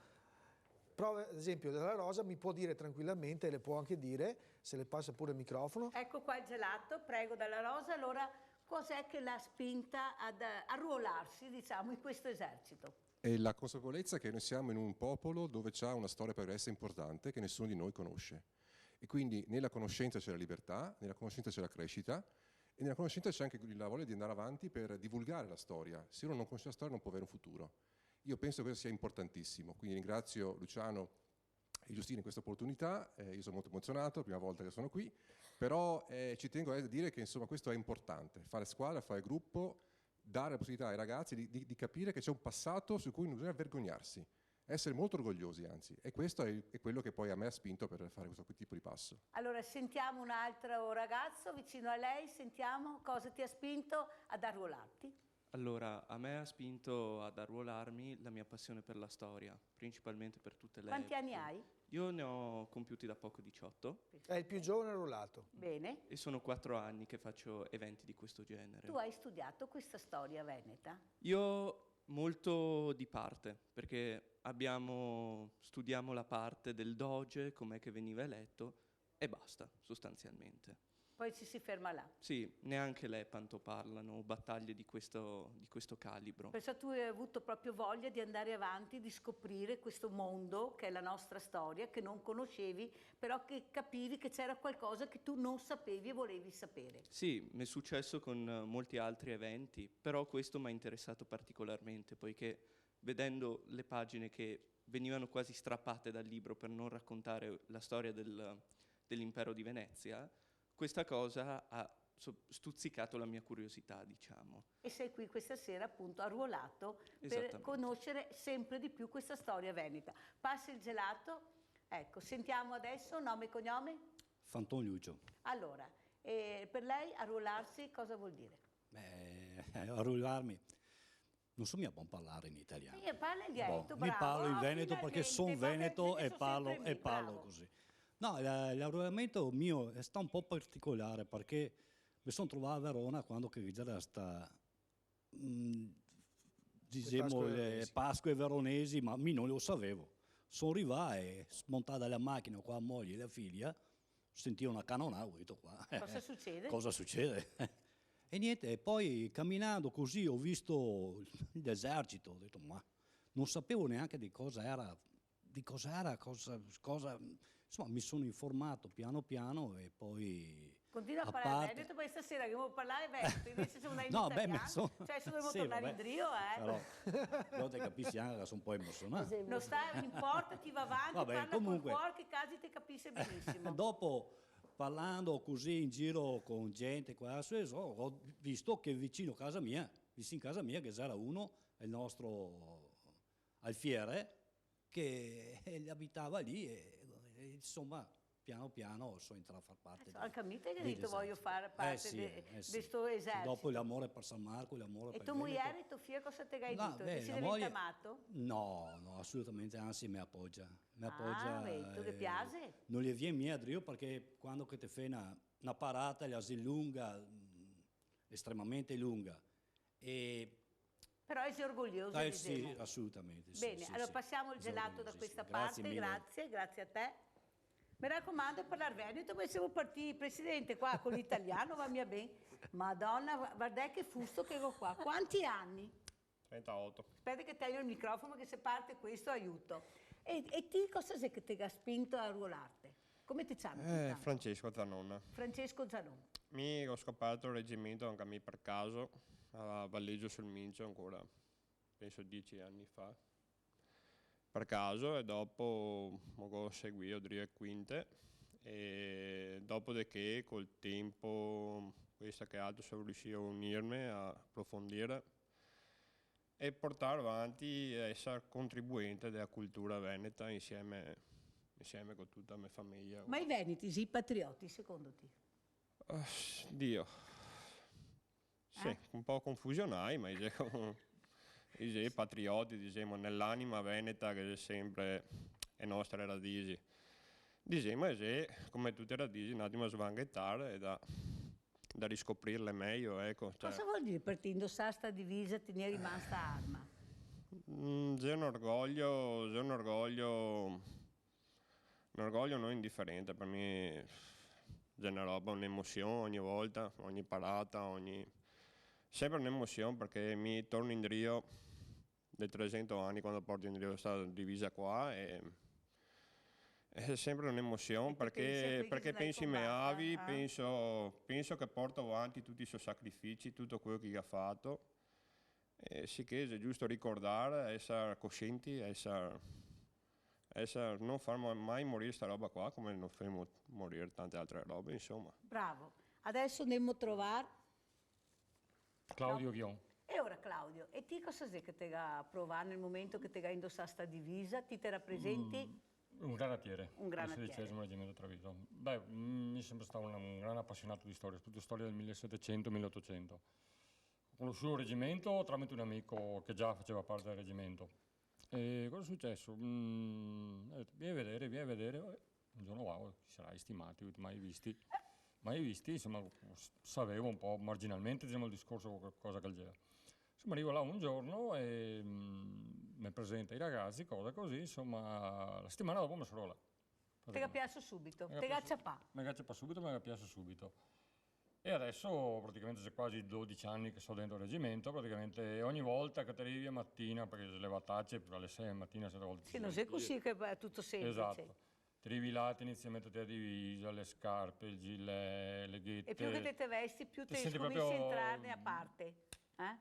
prove, ad esempio, Della Rosa mi può dire tranquillamente, le può anche dire, se le passa pure il microfono. Ecco qua il gelato, prego Della Rosa. Allora, cos'è che l'ha spinta ad arruolarsi, diciamo, in questo esercito? È la consapevolezza che noi siamo in un popolo dove c'è una storia per essere importante che nessuno di noi conosce. E quindi nella conoscenza c'è la libertà, nella conoscenza c'è la crescita e nella conoscenza c'è anche la voglia di andare avanti per divulgare la storia. Se uno non conosce la storia non può avere un futuro. Io penso che questo sia importantissimo, quindi ringrazio Luciano e Giustina in questa opportunità, io sono molto emozionato, è la prima volta che sono qui, però ci tengo a dire che insomma questo è importante, fare squadra, fare gruppo, dare la possibilità ai ragazzi di capire che c'è un passato su cui non bisogna vergognarsi, essere molto orgogliosi anzi, e questo è quello che poi a me ha spinto per fare questo tipo di passo. Allora sentiamo un altro ragazzo vicino a lei, sentiamo cosa ti ha spinto ad arruolarti. Allora, a me ha spinto ad arruolarmi la mia passione per la storia, principalmente per tutte le... Quanti anni hai? Io ne ho compiuti da poco 18. È il più giovane arruolato. Bene. E sono 4 anni che faccio eventi di questo genere. Tu hai studiato questa storia veneta? Io molto di parte, perché studiamo la parte del doge, com'è che veniva eletto, e basta, sostanzialmente. Poi ci si ferma là. Sì, neanche Lepanto parlano battaglie di questo calibro. Perciò tu hai avuto proprio voglia di andare avanti, di scoprire questo mondo che è la nostra storia, che non conoscevi, però che capivi che c'era qualcosa che tu non sapevi e volevi sapere. Sì, mi è successo con molti altri eventi, però questo mi ha interessato particolarmente, poiché vedendo le pagine che venivano quasi strappate dal libro per non raccontare la storia dell'impero di Venezia, questa cosa ha stuzzicato la mia curiosità, diciamo. E sei qui questa sera appunto arruolato per conoscere sempre di più questa storia veneta. Passa il gelato, ecco, sentiamo adesso nome e cognome? Fanton Lucio. Allora, per lei arruolarsi cosa vuol dire? Arruolarmi. Non so mica buon parlare in italiano. Sì, parla il dialetto, bravo. Mi parlo in veneto perché sono finalmente, veneto e vabbè, che parlo bravo. così. No, l'arruolamento mio è stato un po' particolare perché mi sono trovato a Verona quando che c'era sta diciamo le Pasque veronesi, ma io non lo sapevo. Sono arrivato e smontato dalla macchina qua moglie e la figlia, sentivo una cannonata, ho detto qua. Cosa succede? Cosa succede? E niente, e poi camminando così ho visto l'esercito, ho detto ma non sapevo neanche di cosa era, insomma mi sono informato piano piano e poi... Continua a parlare veneto, poi stasera che devo parlare veneto, invece sono in no, italiano, cioè se dovevo tornare in Drio, Però te capisci anche che sono un po' emozionato. Non sta, non importa, ti va avanti, parla comunque, col cuore che casi ti capisce benissimo. Dopo, parlando così in giro con gente qua, ho visto che vicino in casa mia che c'era uno, il nostro Alfiere, che abitava lì e insomma piano piano sono entrato a far parte anche a me ti hai detto voglio fare parte di questo esercito. Dopo l'amore per San Marco, l'amore per tu moglie, tu figlia cosa ti hai detto? Ti sei amato? No, assolutamente, anzi mi appoggia. Tu ti piace? Non gli viene mia Drio perché quando che ti fai una parata la si lunga, estremamente lunga. Però sei orgoglioso di sì, assolutamente. Bene, sì, allora passiamo il gelato da questa parte, grazie a te. Mi raccomando, parlare veneto, poi siamo partiti, Presidente, qua con l'italiano va mia bene. Madonna, guarda che fusto che ho qua. Quanti anni? 38. Aspetta che taglio il microfono, che se parte questo aiuto. E ti cosa sei che ti ha spinto a arruolarti? Come ti chiami? Francesco Zanon. Francesco Zanon. Mi ho scoperto il reggimento anche a me per caso, a Valleggio sul Mincio ancora, penso 10 anni fa. Per caso, e dopo ho seguito Drio e Quinte, e dopodiché col tempo questa che altro sono riuscito a unirmi, a approfondire e portare avanti e essere contribuente della cultura veneta insieme con tutta la mia famiglia. Ma i veneti, i patrioti, secondo te? Dio, sì, un po' confusionai, ma i patrioti, diciamo, nell'anima veneta che è sempre le nostre radici. Diciamo che come tutte le radici un attimo a svanghettare e da riscoprirle meglio, ecco. Cosa vuol dire per te indossare sta divisa e te ne è rimasta arma? C'è un orgoglio non indifferente, per me c'è una roba, un'emozione ogni volta, ogni parata, sempre un'emozione perché mi torno in Rio dei 300 anni quando porto in Rio questa divisa qua e è sempre un'emozione perché penso ai miei avi, penso che porto avanti tutti i suoi sacrifici, tutto quello che ha fatto. E sì che è giusto ricordare, essere coscienti, non far mai morire sta roba qua come non faremo morire tante altre robe, insomma. Bravo. Adesso andiamo a trovare Claudio Ghion. E ora Claudio, e ti cosa sei che ti ha provato nel momento che ti ha indossato sta divisa? Ti te rappresenti? Un granatiere. Un granatiere. Del 16° reggimento Treviso. Beh, mi sembra stato un gran appassionato di storia, soprattutto storia del 1700-1800. Ho conosciuto il reggimento tramite un amico che già faceva parte del reggimento. E cosa è successo? Ho detto, vieni a vedere. Un giorno wow, chi sarai stimati, mai visti, insomma, sapevo un po' marginalmente, diciamo, il discorso, cosa del genere. Insomma, arrivo là un giorno e mi presenta i ragazzi, cosa così, insomma, la settimana dopo mi sarò là. Te ga piace subito, te ga ciapà. Mi ga subito, mi ga piace subito. E adesso praticamente c'è quasi 12 anni che sto dentro il reggimento, praticamente ogni volta che ti arrivi a mattina, perché le battaglie alle 6 mattina, 7 volte. Sì, non sei così che è tutto semplice. Esatto. Ti arrivi là, ti inizi a mettere la divisa, le scarpe, il gilet, le ghette. E più che te vesti, più te senti cominci a entrarne a parte.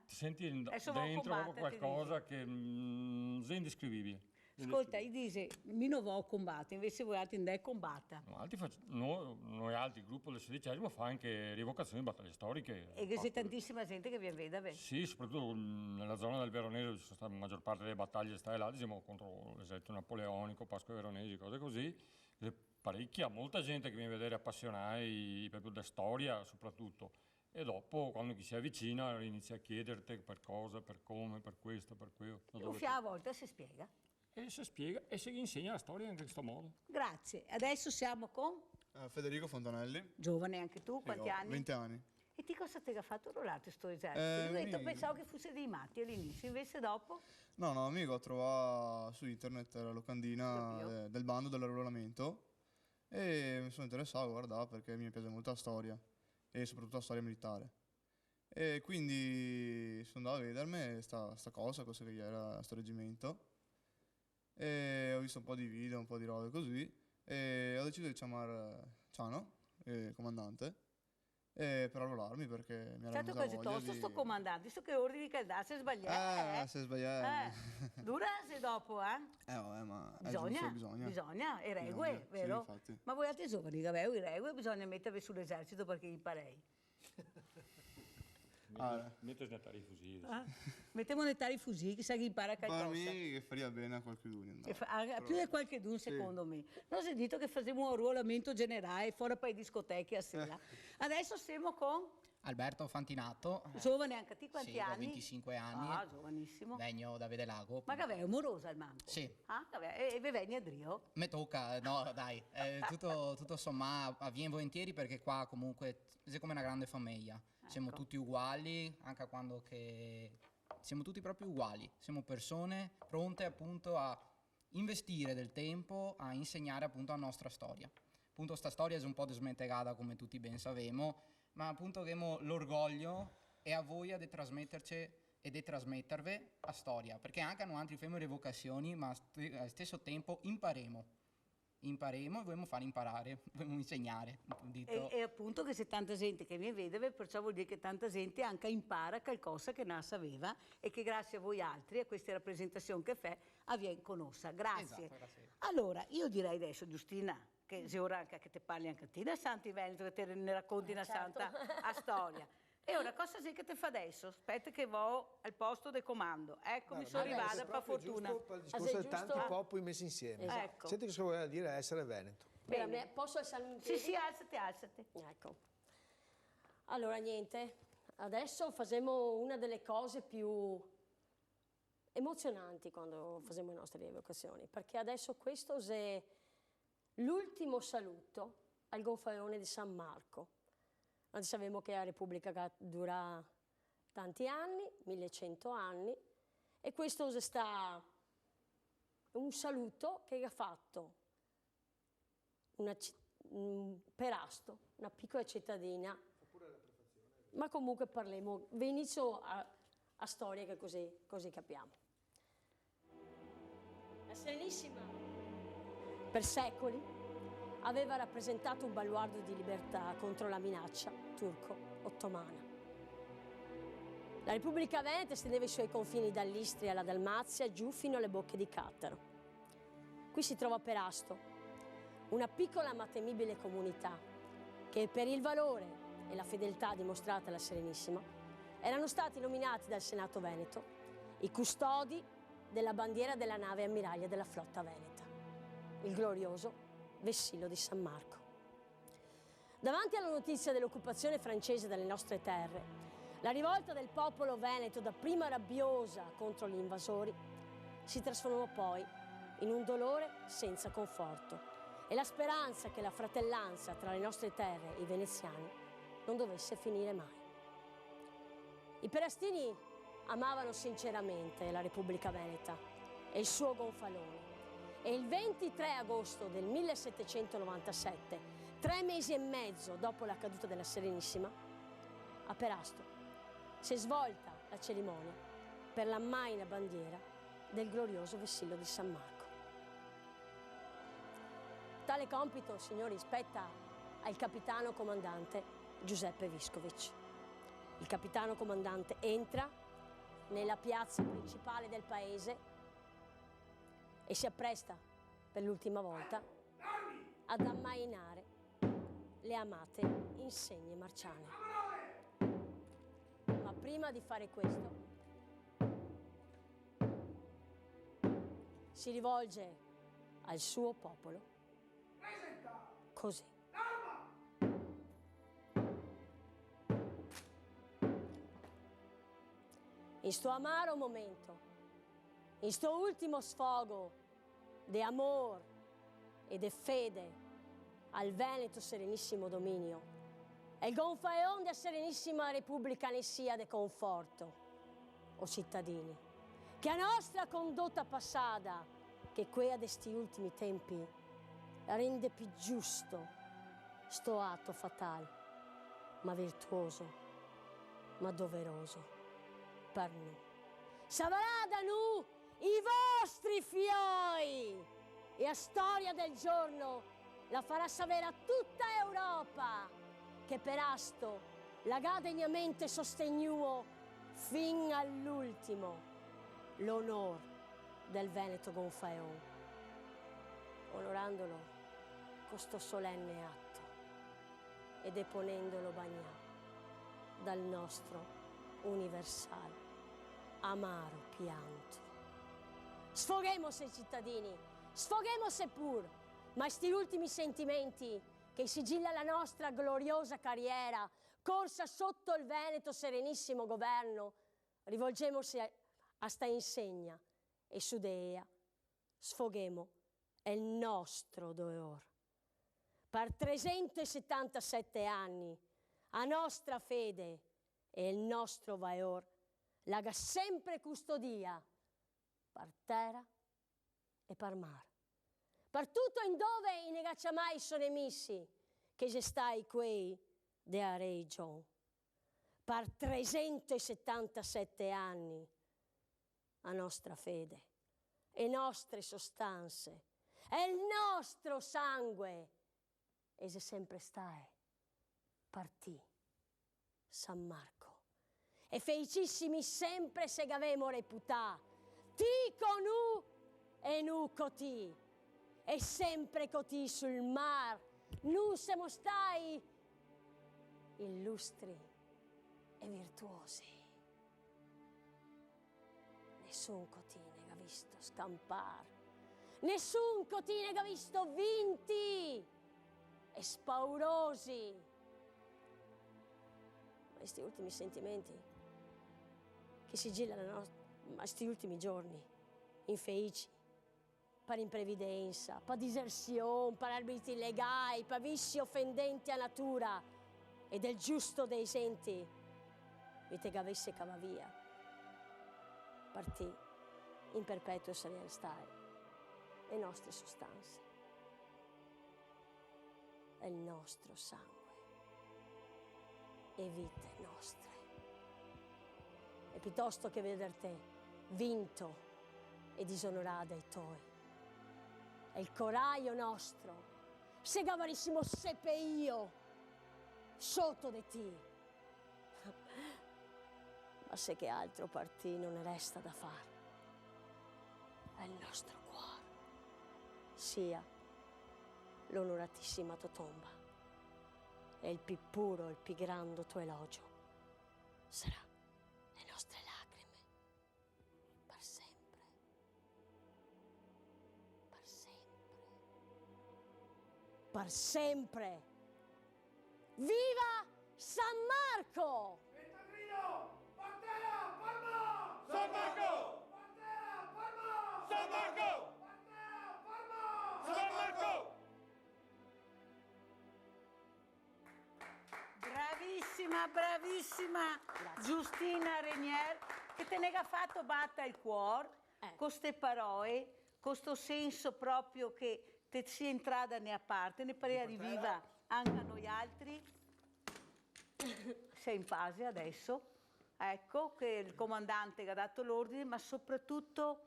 Ti senti Adesso dentro combattere, proprio qualcosa che è indescrivibile. Ascolta, io dice, mi non vo a combattere, invece voi altri non combatta. Noi altri, il gruppo del 16° fa anche rievocazioni di battaglie storiche. E che c'è tantissima gente che viene vedere. Sì, soprattutto nella zona del Veronese, ci sono state la maggior parte delle battaglie state là, diciamo, contro l'esercito napoleonico, Pasqua Veronesi, cose così. Parecchia, molta gente che viene a vedere appassionati proprio da storia soprattutto. E dopo, quando chi si avvicina, inizia a chiederti per cosa, per come, per questo, per quello. A volte si spiega. E si spiega e si insegna la storia in questo modo. Grazie. Adesso siamo con Federico Fontanelli. Giovane anche tu, quanti anni? 20 anni. E ti cosa ti ha fatto rollare sto esercito? Pensavo che fosse dei matti all'inizio, invece dopo? No, amico, ho trovato su internet la locandina del bando dell'arruolamento e mi sono interessato a guardare perché mi piace molto la storia e soprattutto la storia militare. E quindi sono andato a vedermi sta cosa che era sto reggimento. E ho visto un po' di video, un po' di robe così e ho deciso di chiamare Ciano, comandante, per arruolarmi perché mi era certo venuta che voglia tosto sto comandante, visto che ordini che dà, se sbagliare. Se sbagliare. Dura se dopo, ma bisogna, e regue, vero? Sì, ma voi altri giovani, i regue bisogna mettervi sull'esercito perché imparei. Mettere nettari fusi. Mettiamo nettari fusi, chissà chi impara qualcosa. Per me che faria bene a qualcuno. Più di qualcuno, secondo me. Non si è detto che facciamo un arruolamento generale fuori per le discoteche a sera. Adesso siamo con Alberto Fantinato. Giovane anche te, quanti anni? 25 anni. Giovanissimo. Vengo da Vedelago. Ma che è amorosa al manco? Sì. E venni a Drio? Me tocca, no dai, tutto sommato viene volentieri perché qua comunque è come una grande famiglia. Siamo tutti uguali, anche quando che siamo tutti proprio uguali. Siamo persone pronte appunto a investire del tempo, a insegnare appunto la nostra storia. Appunto sta storia è un po' dismentegata come tutti ben sapemo, ma appunto abbiamo l'orgoglio e a voi a trasmetterci e di trasmettervi la storia, perché anche hanno altri femme rievocazioni, ma allo stesso tempo imparemo e vogliamo fare imparare, vogliamo insegnare. E appunto che c'è tanta gente che mi vede, perciò vuol dire che tanta gente anche impara qualcosa che non sapeva e che grazie a voi altri, a queste rappresentazioni che fa, avviene conosca. Grazie. Esatto, grazie. Allora, io direi adesso, Giustina, che se ora anche che te parli anche a te da Santi Veneto, che te ne racconti una santa a storia. E ora, cosa sei che te fa adesso? Aspetta che vo al posto del comando. Eccomi, sono arrivata, per fortuna. Per il discorso di tanti popoli messi insieme. Esatto. Ecco. Senti cosa vuol dire essere veneto. Bene, posso alzarmi in piedi? Sì, alzati. Ecco. Allora, niente, adesso facciamo una delle cose più emozionanti quando facciamo le nostre rievocazioni, perché adesso questo è l'ultimo saluto al gonfalone di San Marco. Noi sappiamo che la Repubblica dura tanti anni, 1100 anni, E questo sta un saluto che ha fatto per Asto, una piccola cittadina, ma comunque parliamo, vi inizio a storie che così capiamo. La Serenissima per secoli aveva rappresentato un baluardo di libertà contro la minaccia turco-ottomana. La Repubblica Veneta estendeva i suoi confini dall'Istria alla Dalmazia giù fino alle bocche di Cattaro. Qui si trova Perasto, una piccola ma temibile comunità che per il valore e la fedeltà dimostrata alla Serenissima erano stati nominati dal Senato Veneto i custodi della bandiera della nave ammiraglia della flotta veneta, il glorioso Vessillo di San Marco. Davanti alla notizia dell'occupazione francese dalle nostre terre, la rivolta del popolo veneto, dapprima rabbiosa contro gli invasori, si trasformò poi in un dolore senza conforto e la speranza che la fratellanza tra le nostre terre e i veneziani non dovesse finire mai. I perastini amavano sinceramente la Repubblica Veneta e il suo gonfalone e il 23 agosto del 1797, 3 mesi e mezzo dopo la caduta della Serenissima, a Perasto si è svolta la cerimonia per l'ammaina bandiera del glorioso Vessillo di San Marco. Tale compito, signori, spetta al capitano comandante Giuseppe Viscovic. Il capitano comandante entra nella piazza principale del paese e si appresta per l'ultima volta ad ammainare le amate insegne marciane. Ma prima di fare questo si rivolge al suo popolo così. In sto amaro momento, in sto ultimo sfogo de amor e de fede al Veneto Serenissimo dominio, e il gonfaeon de Serenissima Repubblica ne sia de conforto, o cittadini, che a nostra condotta passata, che quea de sti ultimi tempi, rende più giusto sto atto fatale, ma virtuoso, ma doveroso per noi. Savarà da noi i vostri fioi e a storia del giorno la farà sapere a tutta Europa che Perasto l'ha degnamente sostenuto fin all'ultimo l'onor del Veneto gonfaeon, onorandolo con sto solenne atto e deponendolo bagnato dal nostro universale amaro pianto. Sfoghemose cittadini, sfoghemose pur, ma sti ultimi sentimenti che sigilla la nostra gloriosa carriera corsa sotto il Veneto Serenissimo governo, rivolgemosi a sta insegna e su Dea sfoghemo il nostro dolor. Per 377 anni a nostra fede e il nostro valor l'ha sempre custodia per terra e per mare. Per tutto in dove i negacciamai sono emissi, che gestai quei de a region. Per 377 anni a nostra fede e nostre sostanze e il nostro sangue e se sempre stai partì San Marco e felicissimi sempre se gavemo reputà ti con u e nu cotì e sempre cotì sul mar nu siamo stai illustri e virtuosi. Nessun cotì ne ha visto scampar, nessun cotì ne ha visto vinti e spaurosi. Ma questi ultimi sentimenti che sigillano questi ultimi giorni, infelici, per imprevidenza, per diserzione, per arbitri illegali, per vizi offendenti a natura e del giusto dei senti, vi te che avesse cava via. partì in perpetuo se ne restare le nostre sostanze e il nostro sangue e vite nostre. E piuttosto che veder te vinto e disonorato ai tuoi, e il coraggio nostro se gavarissimo seppe io sotto di te. Ma se che altro partì non ne resta da fare, è il nostro cuore, sia l'onoratissima tua tomba e il più puro e il più grande tuo elogio sarà le nostre lacrime per sempre, per sempre, per sempre. Viva San Marco! San Marco! San Marco! San Marco! Bravissima, bravissima Giustina Renier, che te ne ha fatto batta il cuore con queste parole, con questo senso proprio che te sia entrata ne a parte, ne pare arriva anche a noi altri. Sei in fase adesso, ecco, che il comandante che ha dato l'ordine, ma soprattutto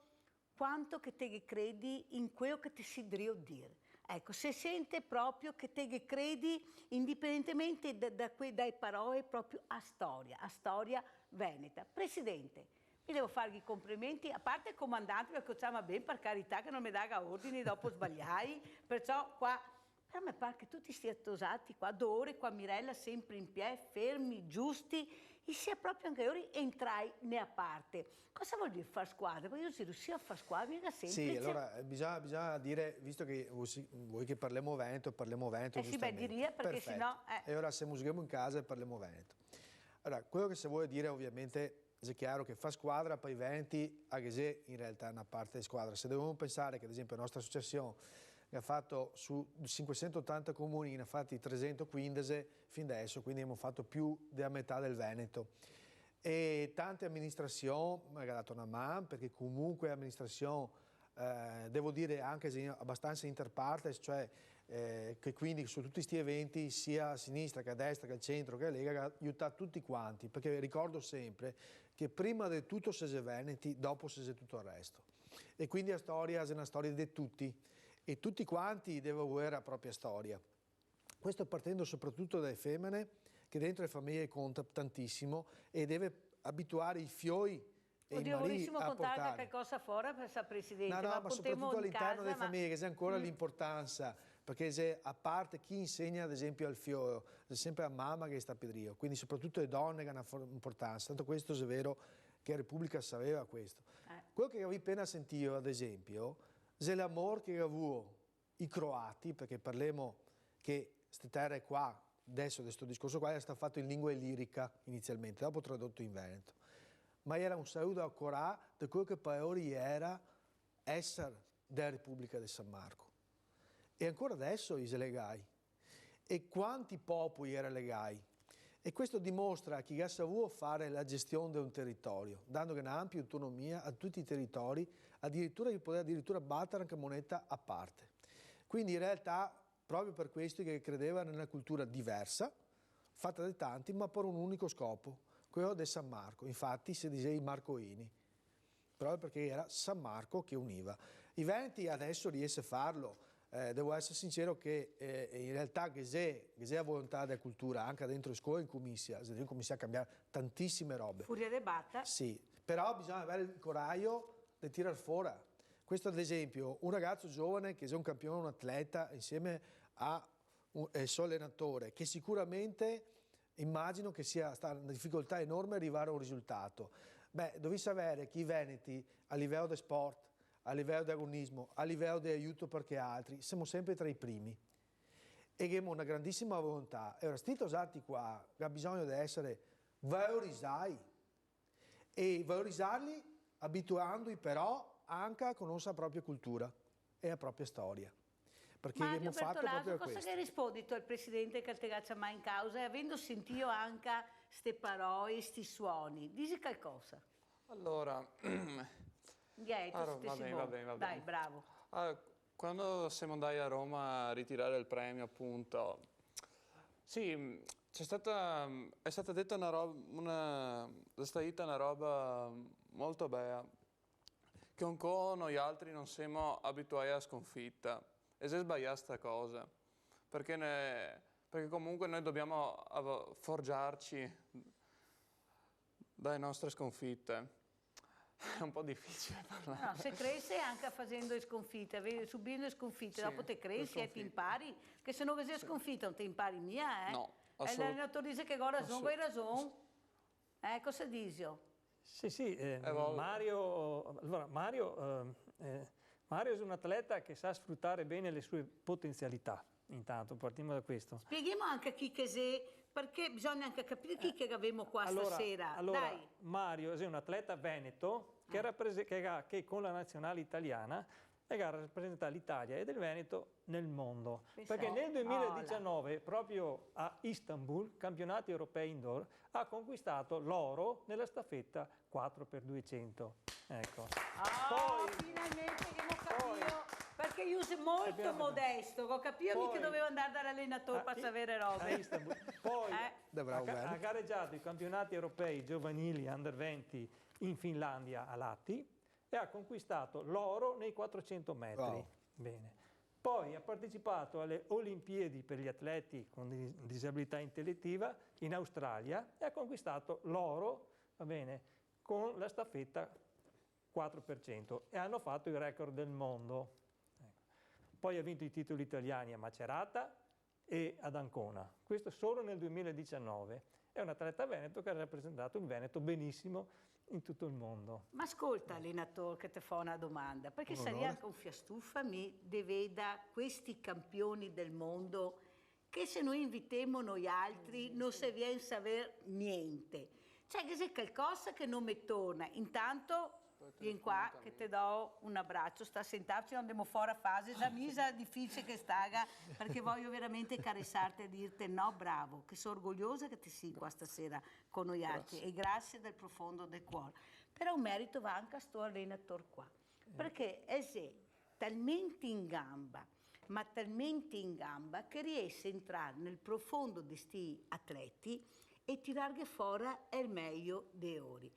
quanto che te credi in quello che ti si deve dire. Ecco, se sente proprio che te credi, indipendentemente dai parole, proprio a storia veneta. Presidente, mi devo fargli i complimenti, a parte il comandante, perché facciamo bene, per carità, che non mi dà ordini, dopo sbagliai, perciò qua... Però mi pare che tutti stiate tosati qua, d'ore, qua Mirella sempre in piedi, fermi, giusti, e sia proprio anche ora entrai ne a parte. Cosa vuol dire far squadra? Perché io si riuscivo a far squadra, mica semplice. Sì, allora bisogna dire, visto che vuoi che parliamo Veneto, sì, beh, diria, perché sennò... E ora se musichiamo in casa e parliamo Veneto. Allora, quello che si vuole dire ovviamente, è chiaro che fa squadra, poi i Veneti, anche se in realtà è una parte di squadra. Se dobbiamo pensare che ad esempio la nostra associazione che ha fatto su 580 comuni, ne ha fatti 315 fin adesso, quindi abbiamo fatto più della metà del Veneto. E tante amministrazioni mi ha dato una mano, perché comunque amministrazione, devo dire anche abbastanza interpartes, cioè che quindi su tutti questi eventi, sia a sinistra che a destra che al centro che a Lega, ha aiutato tutti quanti, perché ricordo sempre che prima di tutto si è Veneti, dopo si è tutto il resto. E quindi la storia è una storia di tutti. E tutti quanti devono avere la propria storia. Questo partendo soprattutto dalle femmine, che dentro le famiglie conta tantissimo e deve abituare i fioi e i mariti a contare portare. qualche cosa fuori per sa Presidente. No, ma soprattutto all'interno delle famiglie, che c'è ancora Mm. l'importanza, perché se, a parte chi insegna ad esempio al figlio, è sempre la mamma che sta a pedrio, quindi soprattutto le donne che hanno importanza. Tanto questo è vero che la Repubblica sapeva questo. Quello che avevi appena sentito, ad esempio, è l'amore che avevano i croati, perché parliamo che queste terre qua, adesso questo discorso qua è stato fatto in lingua lirica inizialmente, dopo tradotto in veneto, ma era un saluto a Corà di quello che poi era essere della Repubblica di San Marco. E ancora adesso i legai. E quanti popoli erano legai? E questo dimostra che ha saputo fare la gestione di un territorio, dando un'ampia autonomia a tutti i territori, addirittura che poteva addirittura battere anche moneta a parte. Quindi in realtà, proprio per questo che credeva nella cultura diversa, fatta da tanti, ma per un unico scopo, quello di San Marco. Infatti si diceva i Marcoini, proprio perché era San Marco che univa. I Veneti adesso riesce a farlo. Devo essere sincero che in realtà che c'è la volontà della cultura anche dentro le scuole comincia a cambiare tantissime robe. Furia de batta. Sì, però bisogna avere il coraggio di tirare fuori. Questo ad esempio, un ragazzo giovane che è un campione, un atleta, insieme a un suo allenatore, che sicuramente immagino che sia stata una difficoltà enorme arrivare a un risultato. Beh, dovessi avere che i Veneti a livello di sport, a livello di agonismo, a livello di aiuto perché altri, siamo sempre tra i primi e abbiamo una grandissima volontà. E ora, sti tosati qua, ha bisogno di essere valorizzati e valorizzarli abituandoli però anche a conoscere la propria cultura e la propria storia. Perché abbiamo fatto proprio questo. Cosa che rispondi tu al Presidente che te gaccia mai in causa e avendo sentito anche queste parole, questi suoni, dici qualcosa? Allora, va bene. Dai, bravo. Quando siamo andati a Roma a ritirare il premio, appunto, sì, è stata detta è stata detta una roba molto bella, che un po' noi altri non siamo abituati a sconfitta, e se sbagliare sta cosa, perché comunque noi dobbiamo forgiarci dalle nostre sconfitte. È un po' difficile parlare. No, se cresce anche facendo sconfitte, subendo sconfitte, Sì, dopo te cresci e ti impari, che se non vedi sconfitta non ti impari mia, eh? No, E l'allenatore dice che hai ragione, cosa dici? Sì, Mario è un atleta che sa sfruttare bene le sue potenzialità, intanto partiamo da questo. Spieghiamo anche chi che sei, perché bisogna anche capire chi che abbiamo qua stasera. Dai. Mario è un atleta veneto che con la nazionale italiana ha rappresentato l'Italia e il Veneto nel mondo. Perché nel 2019, proprio a Istanbul, campionati europei indoor, ha conquistato l'oro nella staffetta 4x200. Ecco. Finalmente abbiamo capito, perché io sono molto modesto, ho capito che dovevo andare dall'allenatore per sapere robe. Poi ha gareggiato i campionati europei giovanili under 20 in Finlandia a Lahti e ha conquistato l'oro nei 400 metri. Wow. Bene. Poi ha partecipato alle Olimpiadi per gli atleti con disabilità intellettiva in Australia e ha conquistato l'oro, va bene, con la staffetta 4% e hanno fatto il record del mondo. Poi ha vinto i titoli italiani a Macerata e ad Ancona. Questo solo nel 2019. È un atleta veneto che ha rappresentato il Veneto benissimo in tutto il mondo. Ma ascolta, allenatore, che ti fa una domanda, perché sarebbe anche un fiastufa di vedere questi campioni del mondo che se noi invitiamo noi altri non si viene a sapere niente. Cioè che c'è qualcosa che non mi torna. Intanto vieni qua che ti do un abbraccio, sta sentarci, non andiamo fuori a fase, la misa difficile che staga, perché voglio veramente carezzarti e dirti no, bravo, che sono orgogliosa che ti sei qua stasera con noi altri e grazie dal profondo del cuore. Però un merito va anche a sto allenatore qua, perché è talmente in gamba, ma talmente in gamba che riesce a entrare nel profondo di sti atleti e tirare fuori il meglio dei ori.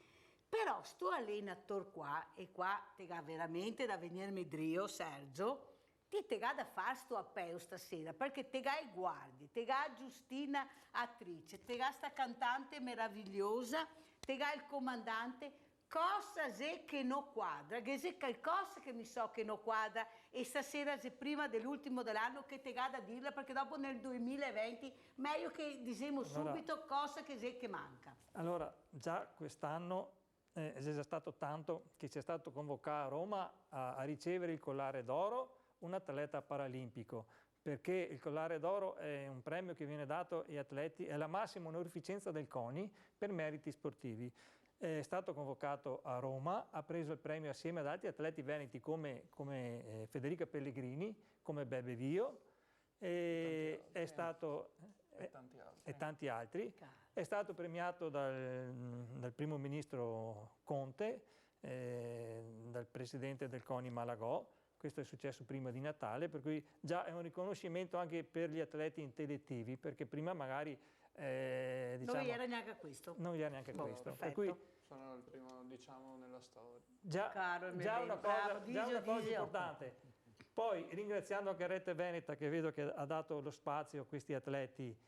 Però sto allenatore qua, e qua te ga veramente da venirmi drio, Sergio, te ga da fare sto appello stasera, perché te ga i guardi, te ga Giustina attrice, te ga sta cantante meravigliosa, te ga il comandante, cosa c'è che non quadra, che c'è qualcosa che mi so che non quadra e stasera c'è prima dell'ultimo dell'anno che te ga da dirla, perché dopo nel 2020 meglio che diciamo subito cosa che c'è che manca. Allora, già quest'anno è già stato tanto che ci è stato convocato a Roma a ricevere il collare d'oro un atleta paralimpico, perché il collare d'oro è un premio che viene dato agli atleti, è la massima onorificenza del CONI per meriti sportivi. È stato convocato a Roma, ha preso il premio assieme ad altri atleti veneti come Federica Pellegrini, come Bebe Vio, e tanti altri. È stato premiato dal primo ministro Conte, dal presidente del CONI Malagò. Questo è successo prima di Natale, per cui già è un riconoscimento anche per gli atleti intellettivi, perché prima magari non gli era neanche questo. Non gli era neanche questo. Per cui, sono il primo, diciamo, nella storia. Già una cosa importante. Poi, ringraziando anche Rete Veneta, che vedo che ha dato lo spazio a questi atleti,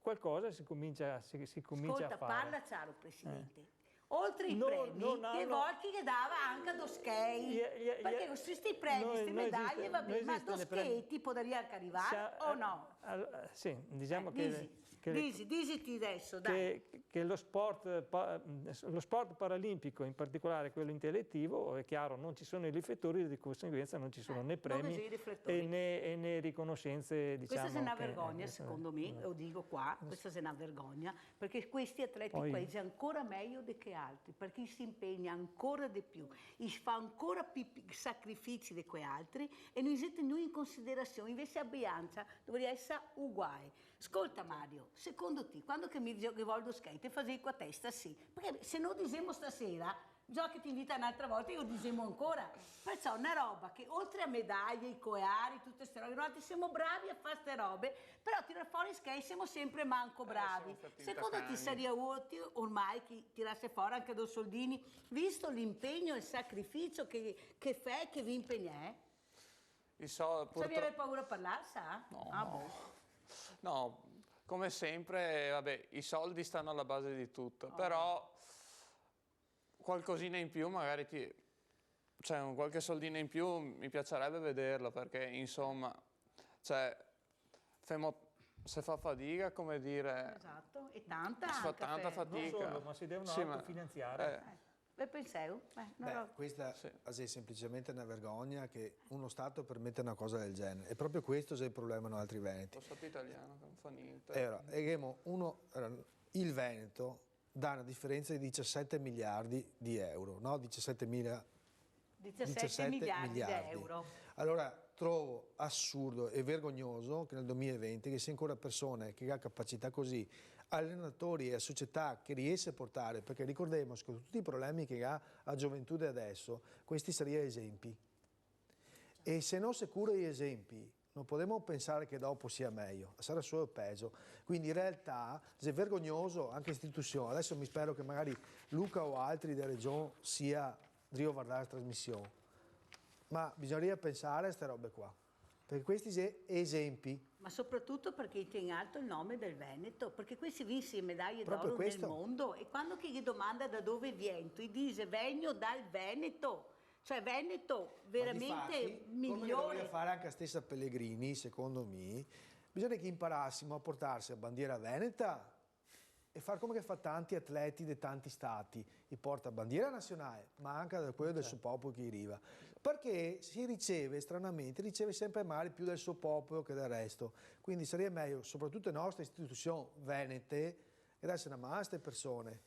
qualcosa si comincia a fare. Parla chiaro, Presidente. Oltre i premi, che volti che dava anche a Doschei, perché questi premi, queste medaglie, va bene, ma Doschei ti potrebbe anche arrivare o no? Sì, diciamo Disi adesso, dai. Che lo sport paralimpico, in particolare quello intellettivo, è chiaro, non ci sono i riflettori, di conseguenza non ci sono né premi né riconoscenze, diciamo. Questa è una vergogna, secondo me, lo dico qua, questa è una vergogna, perché questi atleti qua sono ancora meglio di che altri, perché si impegna ancora di più, fa ancora più sacrifici di quei altri e noi siamo noi in considerazione, invece a Bianca dovrebbe essere uguale. Ascolta Mario, secondo te, quando che mi dico che voglio skate, facevi qua testa sì, perché se non diciamo stasera, già che ti invita un'altra volta, io diciamo ancora. Perciò una roba che oltre a medaglie, i coeari, tutte queste robe, noi siamo bravi a fare queste robe, però tirare fuori skate siamo sempre manco bravi. Secondo te sarebbe utile ormai chi tirasse fuori anche due soldini, visto l'impegno e il sacrificio che fai, che vi impegnai? Sarebbe paura a parlare, sa? No, Ah, no. boh. No, come sempre, vabbè, i soldi stanno alla base di tutto, però qualcosina in più magari cioè qualche soldino in più mi piacerebbe vederlo, perché insomma, cioè, se fa fatica, come dire... Esatto, e tanta si fa anche tanta per- fatica. Non solo, ma si devono Sì, ma- autofinanziare. Beh, pensavo. Questa è semplicemente una vergogna che uno Stato permette una cosa del genere. E proprio questo è il problema in altri Veneti. Lo Stato italiano che non fa niente. Il Veneto dà una differenza di 17 miliardi di euro, no? 17 miliardi di euro. Allora trovo assurdo e vergognoso che nel 2020 che sia ancora persone che hanno capacità così, allenatori e società che riesce a portare, perché ricordiamoci che tutti i problemi che ha la gioventù di adesso, questi sarebbero esempi. E se non si cura gli esempi, non possiamo pensare che dopo sia meglio, sarà solo peggio. Quindi in realtà è vergognoso anche istituzione. Adesso mi spero che magari Luca o altri della regione sia di guardare la trasmissione. Ma bisognerebbe pensare a queste robe qua, perché questi sono esempi. Ma soprattutto perché tiene in alto il nome del Veneto, perché questi vinsi medaglie Proprio d'oro questo. nel mondo e quando chi gli domanda da dove vieni, tu gli dice vengo dal Veneto, cioè Veneto veramente Come dovrebbe migliore. fare anche la stessa Pellegrini, secondo me, bisogna che imparassimo a portarsi a bandiera veneta e far come che fa tanti atleti di tanti stati, li porta a bandiera nazionale, ma anche da quello del suo popolo che arriva. Perché si riceve, stranamente, riceve sempre male più del suo popolo che del resto. Quindi sarebbe meglio, soprattutto le nostre istituzioni venete, che dare una mano a queste persone.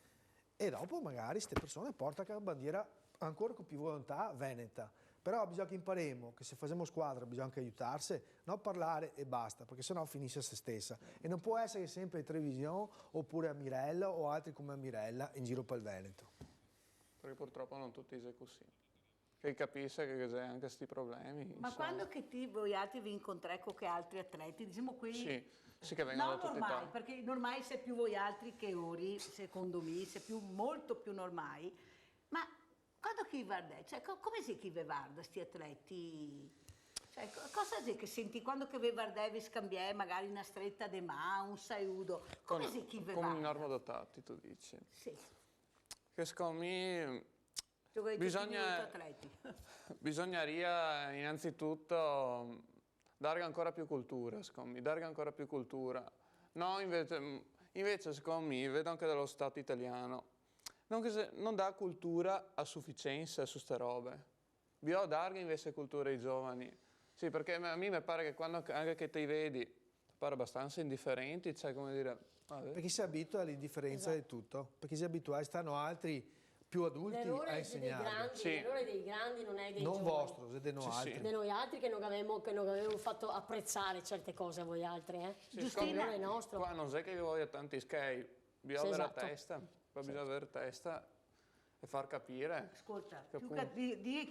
E dopo magari queste persone portano la bandiera ancora con più volontà veneta. Però bisogna che impariamo che se facciamo squadra bisogna anche aiutarsi, non parlare e basta, perché sennò finisce a se stessa. E non può essere sempre in televisione oppure a Mirella o altri come a Mirella in giro per il Veneto. Perché purtroppo non tutti sono così. Che capisce che c'è anche questi problemi. Ma insomma. quando che voi altri vi incontrate con che altri atleti, diciamo quelli... Sì, che vengono No, da tutti i normali, toni. perché normali sei più voi altri che ori, secondo me, sei molto più normali. Ma quando chi guarda, cioè come si chi vi guarda sti atleti? Cioè, cosa è che senti quando che vi guardavi scambiare magari una stretta di mano, un saluto? Come si chi vi Come i guarda? normodotati, tu dici. Sì. Che secondo me Bisogna... bisogneria innanzitutto dare ancora più cultura, secondo me, dare ancora più cultura. No, invece secondo me, vedo anche dallo Stato italiano, non dà cultura a sufficienza su ste robe. Bisogna dare invece cultura ai giovani. Sì, perché a me mi pare che quando anche che ti vedi, pare abbastanza indifferenti, cioè come dire... vabbè. Perché si abitua all'indifferenza di tutto, perché si abitua, stanno altri più adulti a L'errore insegnare. dei grandi non è dei Non giovani. vostro, siete noi altri. Di noi altri che non avevamo fatto apprezzare certe cose a voi altri. L'errore è nostro. Qua non è che vi voglia tanti skate, bisogna avere esatto. testa, bisogna avere testa e far capire. Ascolta, che più appunto- che dire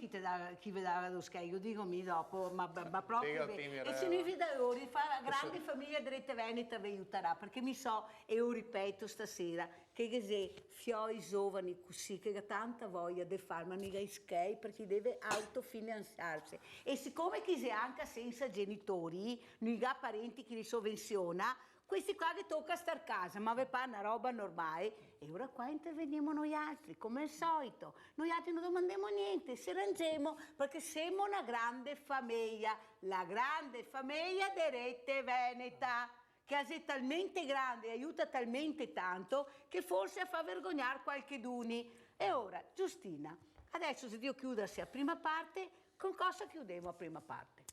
chi vi dava lo schio, dicomi dopo, ma proprio... Digati, Mirella. E se noi vi da ora, fa la grande famiglia Drette Veneta vi aiuterà, perché mi so, e lo ripeto stasera, che se fioi giovani così, che ha tanta voglia di fare, ma mica i skate, perché deve autofinanziarsi. E siccome chi si anche senza genitori, non ha parenti che li sovvenziona, questi qua che tocca star a casa, ma vi pare una roba normale. E ora qua interveniamo noi altri, come al solito. Noi altri non domandiamo niente, si rangiamo perché siamo una grande famiglia, la grande famiglia di Rete Veneta, che è talmente grande e aiuta talmente tanto che forse fa vergognare qualche duni. E ora, Giustina, adesso se Dio chiudersi a prima parte, con cosa chiudiamo a prima parte?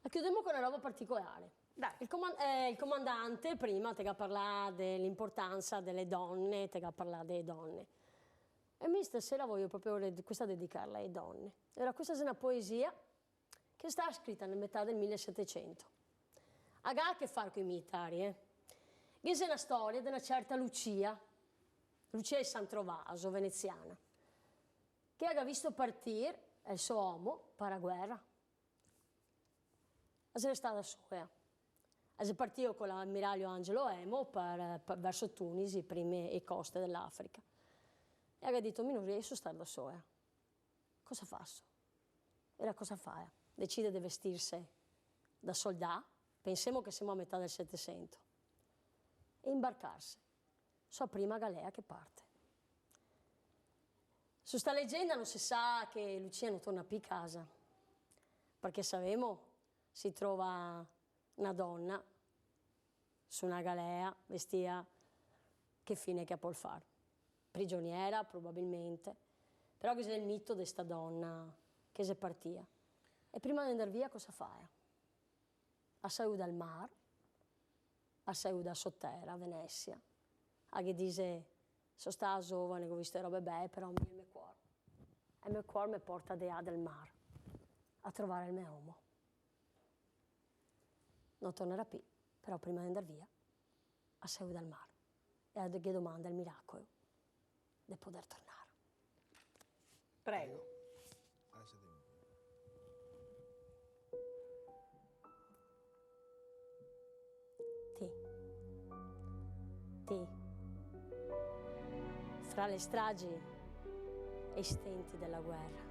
La chiudiamo con una roba particolare. Dai. Il comandante prima ti ha parlato dell'importanza delle donne, ti ha parlato delle donne. E stasera voglio proprio questa dedicarla alle donne. Allora, questa è una poesia che è stata scritta nel metà del 1700. Ha a che fare con i militari, Questa è una storia di una certa Lucia di San Trovaso, veneziana, che aveva visto partire il suo uomo per la guerra. E se ne stata sola. E si partito con l'ammiraglio Angelo Emo verso Tunisi, le prime coste dell'Africa. E aveva detto, mi non riesco a stare da sola. Cosa faccio? E cosa fa? Decide di vestirsi da soldato, pensiamo che siamo a metà del Settecento, e imbarcarsi sua prima galea che parte. Su sta leggenda non si sa che Lucia non torna più a casa, perché sappiamo si trova una donna su una galea vestita, che fine che può fare? Prigioniera probabilmente, però questo è il mito di questa donna che si partia. E prima di andare via cosa fa? A saluta al mare, a saluta sotterra, a Venezia, a che dice, sono stata giovane, ho visto robe belle, però il mio cuore mi porta di là del mare, a trovare il mio uomo. Non tornerà più, però prima di andare via, a saluta al mare, e a che domanda il miracolo di poter tornare. Prego. Fra le stragi e i stenti della guerra,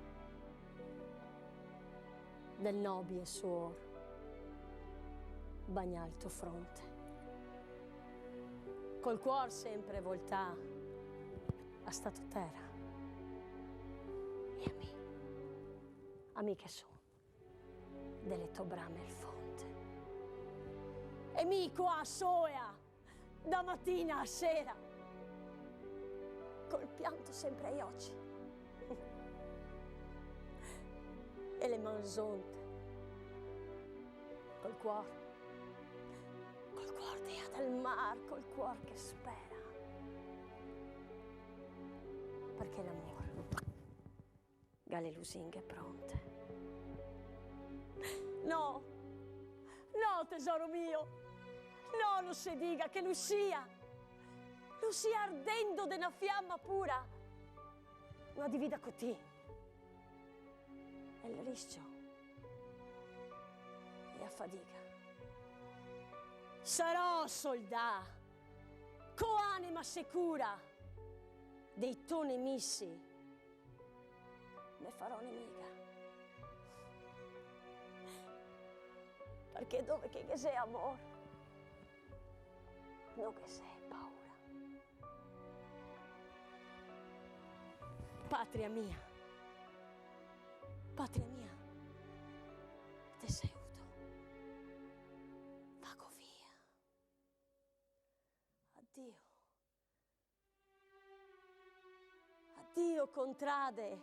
del nobile suor bagna il tuo fronte, col cuor sempre volta a stato terra, e a me che sono delle tue brame il fonte, e mi qua soia da mattina a sera, col pianto sempre agli occhi e le manzonte, col cuore via del mar, col cuore che spera, perché l'amore ha le lusinghe pronte. No, no tesoro mio, no, non si dica che Lucia ardendo de una fiamma pura, una divida così. E il rischio e a fatica. Sarò soldà, co anima sicura, dei tuoi nemici ne farò nemica. Perché dove che sei amore, non che sei paura. Patria mia, te saluto, vago via, addio, addio contrade,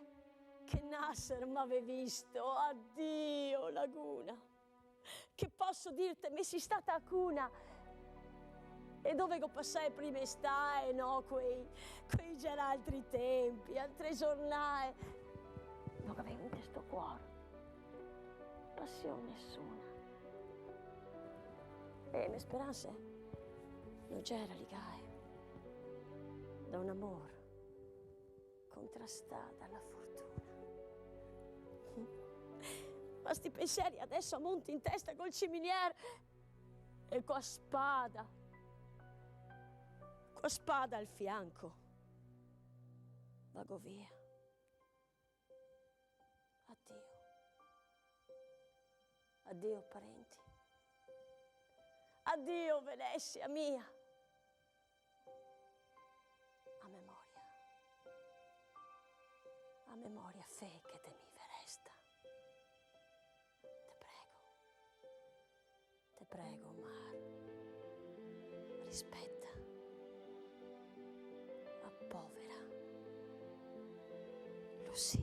che Nasser m'ave visto, addio laguna, che posso dirti, mi si stata a cuna, e dove go passai prima estate, no, quei già altri tempi, altre giornate, non avevo in questo cuore passione nessuna. E le speranze non c'era ligare da un amore contrastato dalla fortuna. Ma sti pensieri adesso a monti in testa col ciminiere e con spada al fianco, vago via. Addio. Addio parenti. Addio Venezia mia. A memoria fe che te mi veresta. Te prego, mar, rispetta a povera Lucia.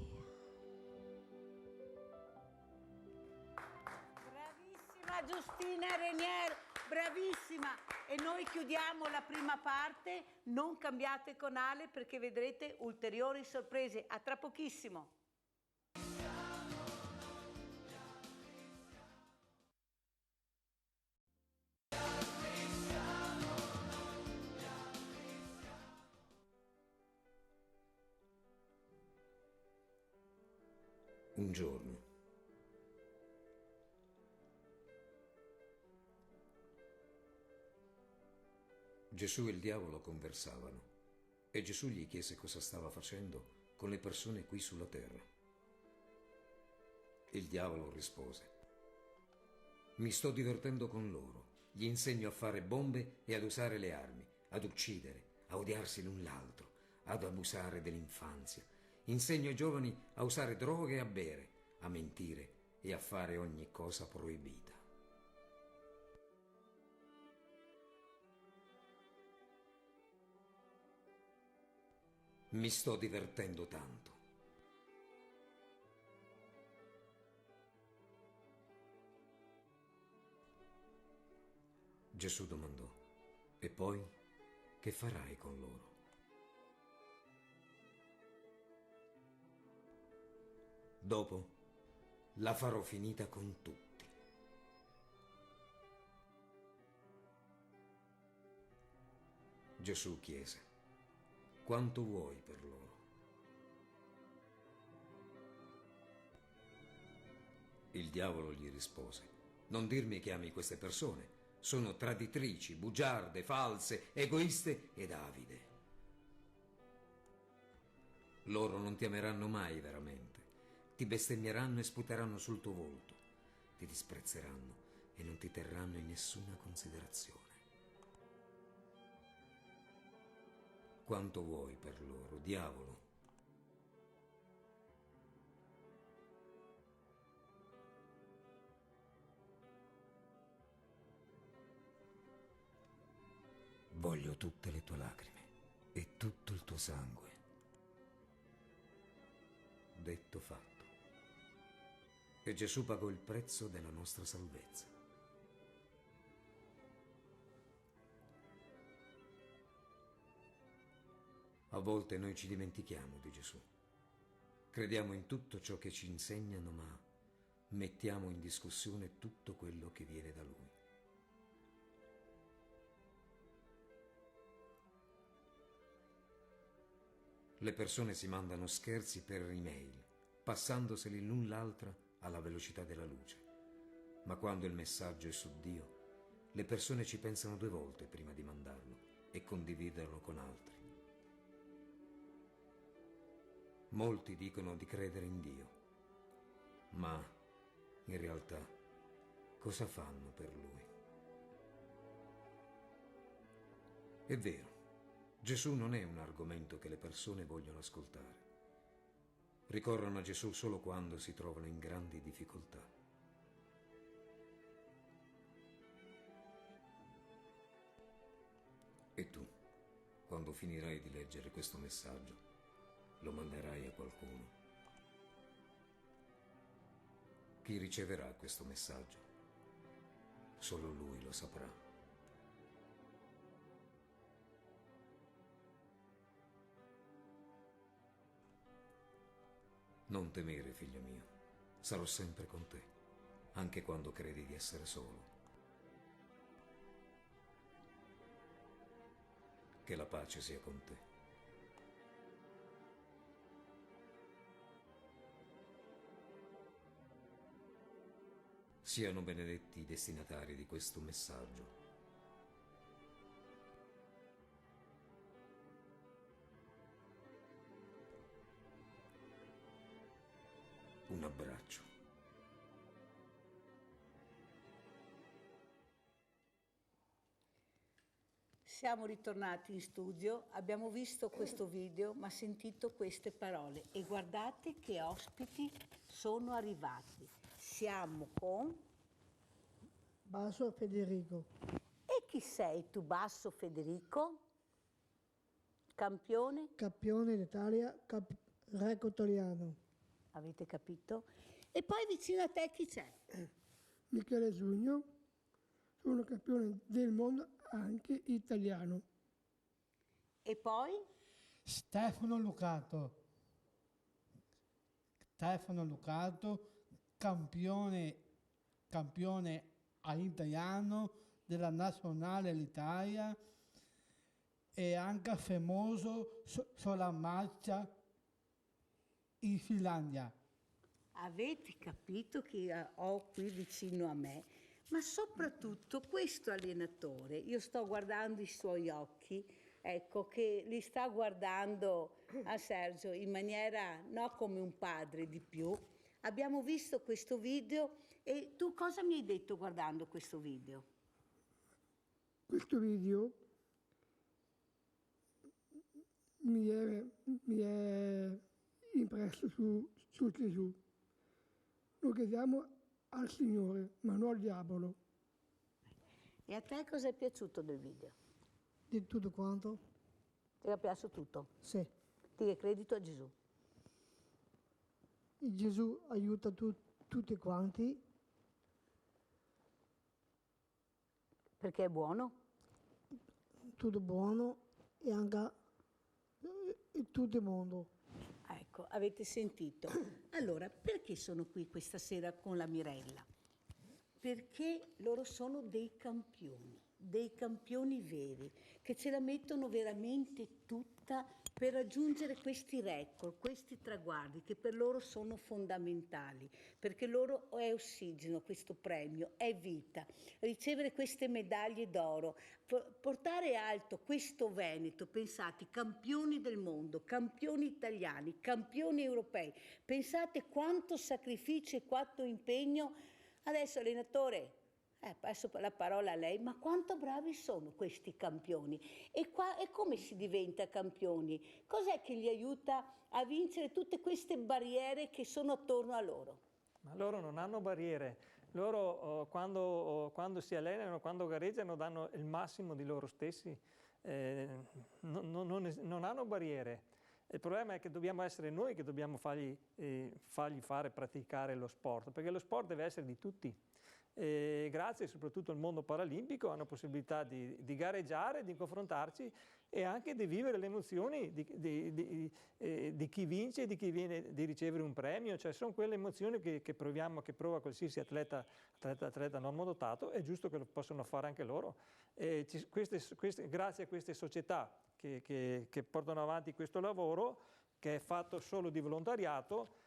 Bravissima Giustina Renier. bravissima. E noi chiudiamo la prima parte, non cambiate canale perché vedrete ulteriori sorprese. A tra pochissimo. Un giorno Gesù e il diavolo conversavano e Gesù gli chiese cosa stava facendo con le persone qui sulla terra. Il diavolo rispose: mi sto divertendo con loro, gli insegno a fare bombe e ad usare le armi, ad uccidere, a odiarsi l'un l'altro, ad abusare dell'infanzia. Insegno ai giovani a usare droghe e a bere, a mentire e a fare ogni cosa proibita. Mi sto divertendo tanto. Gesù domandò: e poi che farai con loro? Dopo la farò finita con tutti. Gesù chiese: quanto vuoi per loro? Il diavolo gli rispose: non dirmi che ami queste persone. Sono traditrici, bugiarde, false, egoiste ed avide. Loro non ti ameranno mai veramente. Ti bestemmieranno e sputeranno sul tuo volto. Ti disprezzeranno e non ti terranno in nessuna considerazione. Quanto vuoi per loro, diavolo? Voglio tutte le tue lacrime e tutto il tuo sangue. Detto, fatto. E Gesù pagò il prezzo della nostra salvezza. A volte noi ci dimentichiamo di Gesù. Crediamo in tutto ciò che ci insegnano, ma mettiamo in discussione tutto quello che viene da Lui. Le persone si mandano scherzi per email, passandoseli l'un l'altra alla velocità della luce. Ma quando il messaggio è su Dio, le persone ci pensano 2 volte prima di mandarlo e condividerlo con altri. Molti dicono di credere in Dio, ma in realtà cosa fanno per Lui? È vero, Gesù non è un argomento che le persone vogliono ascoltare. Ricorrono a Gesù solo quando si trovano in grandi difficoltà. E tu, quando finirai di leggere questo messaggio, lo manderai a qualcuno. Chi riceverà questo messaggio? Solo lui lo saprà. Non temere, figlio mio, sarò sempre con te, anche quando credi di essere solo. Che la pace sia con te. Siano benedetti i destinatari di questo messaggio. Un abbraccio. Siamo ritornati in studio, abbiamo visto questo video ma sentito queste parole e guardate che ospiti sono arrivati. Siamo con Basso Federico. E chi sei tu, Basso Federico? Campione? Campione d'Italia, re Cottoliano. Avete capito? E poi vicino a te chi c'è? Michele Zugno, sono campione del mondo anche italiano. E poi? Stefano Lucato, campione italiano della nazionale l'Italia e anche famoso sulla marcia in Finlandia. Avete capito che ho qui vicino a me? Ma soprattutto questo allenatore, io sto guardando i suoi occhi, ecco, che li sta guardando a Sergio in maniera, no, come un padre di più. Abbiamo visto questo video e tu cosa mi hai detto guardando questo video? Questo video mi è impresso su Gesù. Lo chiediamo al Signore, ma non al diavolo. E a te cosa è piaciuto del video? Di tutto quanto? Ti è piaciuto tutto? Sì. Ti dai credito a Gesù? Gesù aiuta tutti quanti. Perché è buono? Tutto buono e anche tutto il mondo. Ecco, avete sentito. Allora, perché sono qui questa sera con la Mirella? Perché loro sono dei campioni veri, che ce la mettono veramente tutta per raggiungere questi record, questi traguardi che per loro sono fondamentali, perché loro è ossigeno questo premio, è vita. Ricevere queste medaglie d'oro, portare alto questo Veneto, pensate, campioni del mondo, campioni italiani, campioni europei, pensate quanto sacrificio e quanto impegno. Adesso allenatore, passo la parola a lei, ma quanto bravi sono questi campioni? E come si diventa campioni? Cos'è che li aiuta a vincere tutte queste barriere che sono attorno a loro? Ma loro non hanno barriere, loro quando si allenano, quando gareggiano, danno il massimo di loro stessi, non hanno barriere. Il problema è che dobbiamo essere noi che dobbiamo fargli praticare lo sport, perché lo sport deve essere di tutti. E grazie soprattutto al mondo paralimpico hanno possibilità di gareggiare, di confrontarci e anche di vivere le emozioni di chi vince e di chi viene di ricevere un premio, cioè sono quelle emozioni che prova qualsiasi atleta normodotato, è giusto che lo possano fare anche loro. Grazie a queste società che portano avanti questo lavoro, che è fatto solo di volontariato,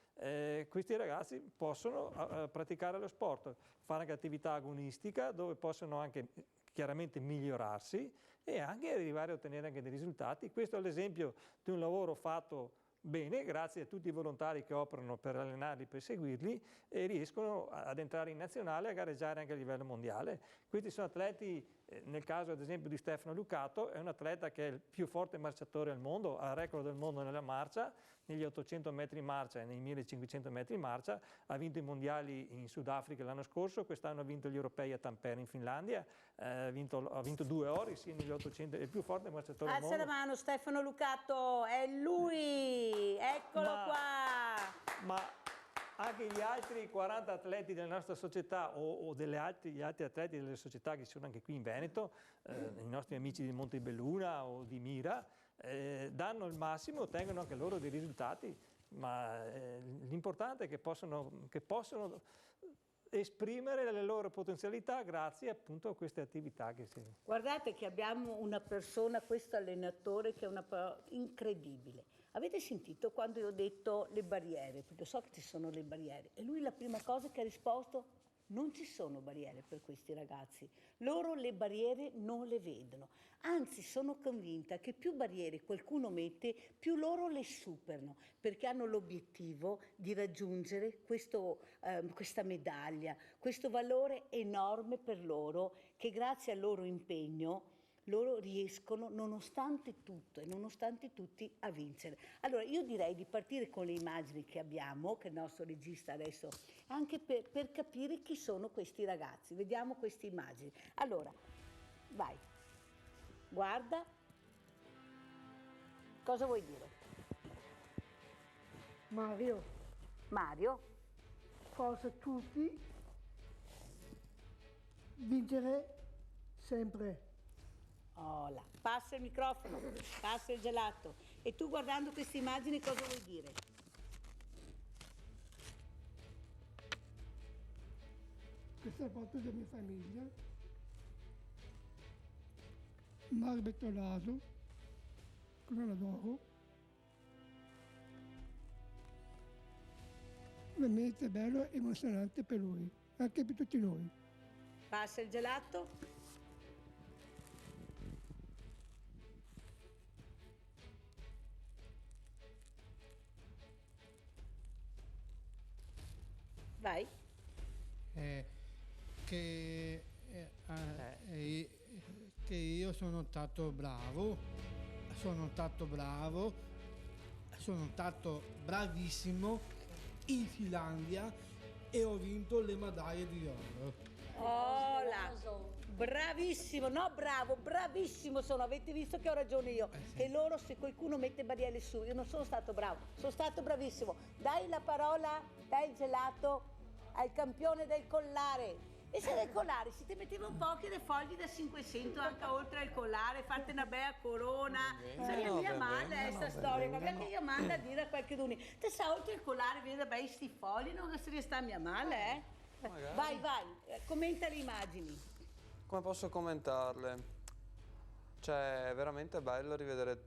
questi ragazzi possono praticare lo sport, fare anche attività agonistica dove possono anche chiaramente migliorarsi e anche arrivare a ottenere anche dei risultati. Questo è l'esempio di un lavoro fatto bene, grazie a tutti i volontari che operano per allenarli, per seguirli e riescono ad entrare in nazionale e a gareggiare anche a livello mondiale. Questi sono atleti, nel caso ad esempio di Stefano Lucato, è un atleta che è il più forte marciatore al mondo, ha il record del mondo nella marcia, negli 800 metri in marcia e nei 1500 metri in marcia, ha vinto i mondiali in Sudafrica l'anno scorso, quest'anno ha vinto gli europei a Tampere in Finlandia, ha vinto 2 ori, sì, negli 800, è il più forte marciatore al mondo. Alza la mano Stefano Lucato, è lui, eccolo qua! Ma anche gli altri 40 atleti della nostra società o gli altri atleti delle società che sono anche qui in Veneto, i nostri amici di Montebelluna o di Mira, danno il massimo, ottengono anche loro dei risultati, ma l'importante è che possono esprimere le loro potenzialità grazie appunto a queste attività che si... Guardate che abbiamo una persona, questo allenatore, che è incredibile. Avete sentito quando io ho detto le barriere? Perché so che ci sono le barriere. E lui la prima cosa che ha risposto: non ci sono barriere per questi ragazzi. Loro le barriere non le vedono. Anzi, sono convinta che più barriere qualcuno mette, più loro le superano, perché hanno l'obiettivo di raggiungere questa medaglia, questo valore enorme per loro, che grazie al loro impegno loro riescono, nonostante tutto e nonostante tutti, a vincere. Allora, io direi di partire con le immagini che abbiamo, che il nostro regista adesso, anche per capire chi sono questi ragazzi. Vediamo queste immagini. Allora, vai. Guarda. Cosa vuoi dire? Mario. Forse tutti vincere sempre. Oh là, passa il microfono, passa il gelato. E tu guardando queste immagini cosa vuoi dire? Questa foto della mia famiglia. Mar Bettolaso, Corona d'Oro. Veramente bello e emozionante per lui, anche per tutti noi. Passa il gelato. Vai. Che io sono stato bravo, sono stato bravissimo in Finlandia e ho vinto le medaglie di oro. Oh là, bravissimo, no bravo, bravissimo sono, avete visto che ho ragione io, che loro se qualcuno mette barriere su, io non sono stato bravo, sono stato bravissimo. Dai la parola, dai il gelato al campione del collare. E se del collare si ti metteva un po' che le foglie da 500 anche oltre al collare, farti una bella corona, sarebbe mia male questa storia, ma perché io mando a dire a qualche d'uni, te sa oltre il collare vede bei sti fogli, non sarebbe sta mia male, Vai, commenta le immagini. Come posso commentarle? Cioè, è veramente bello rivedere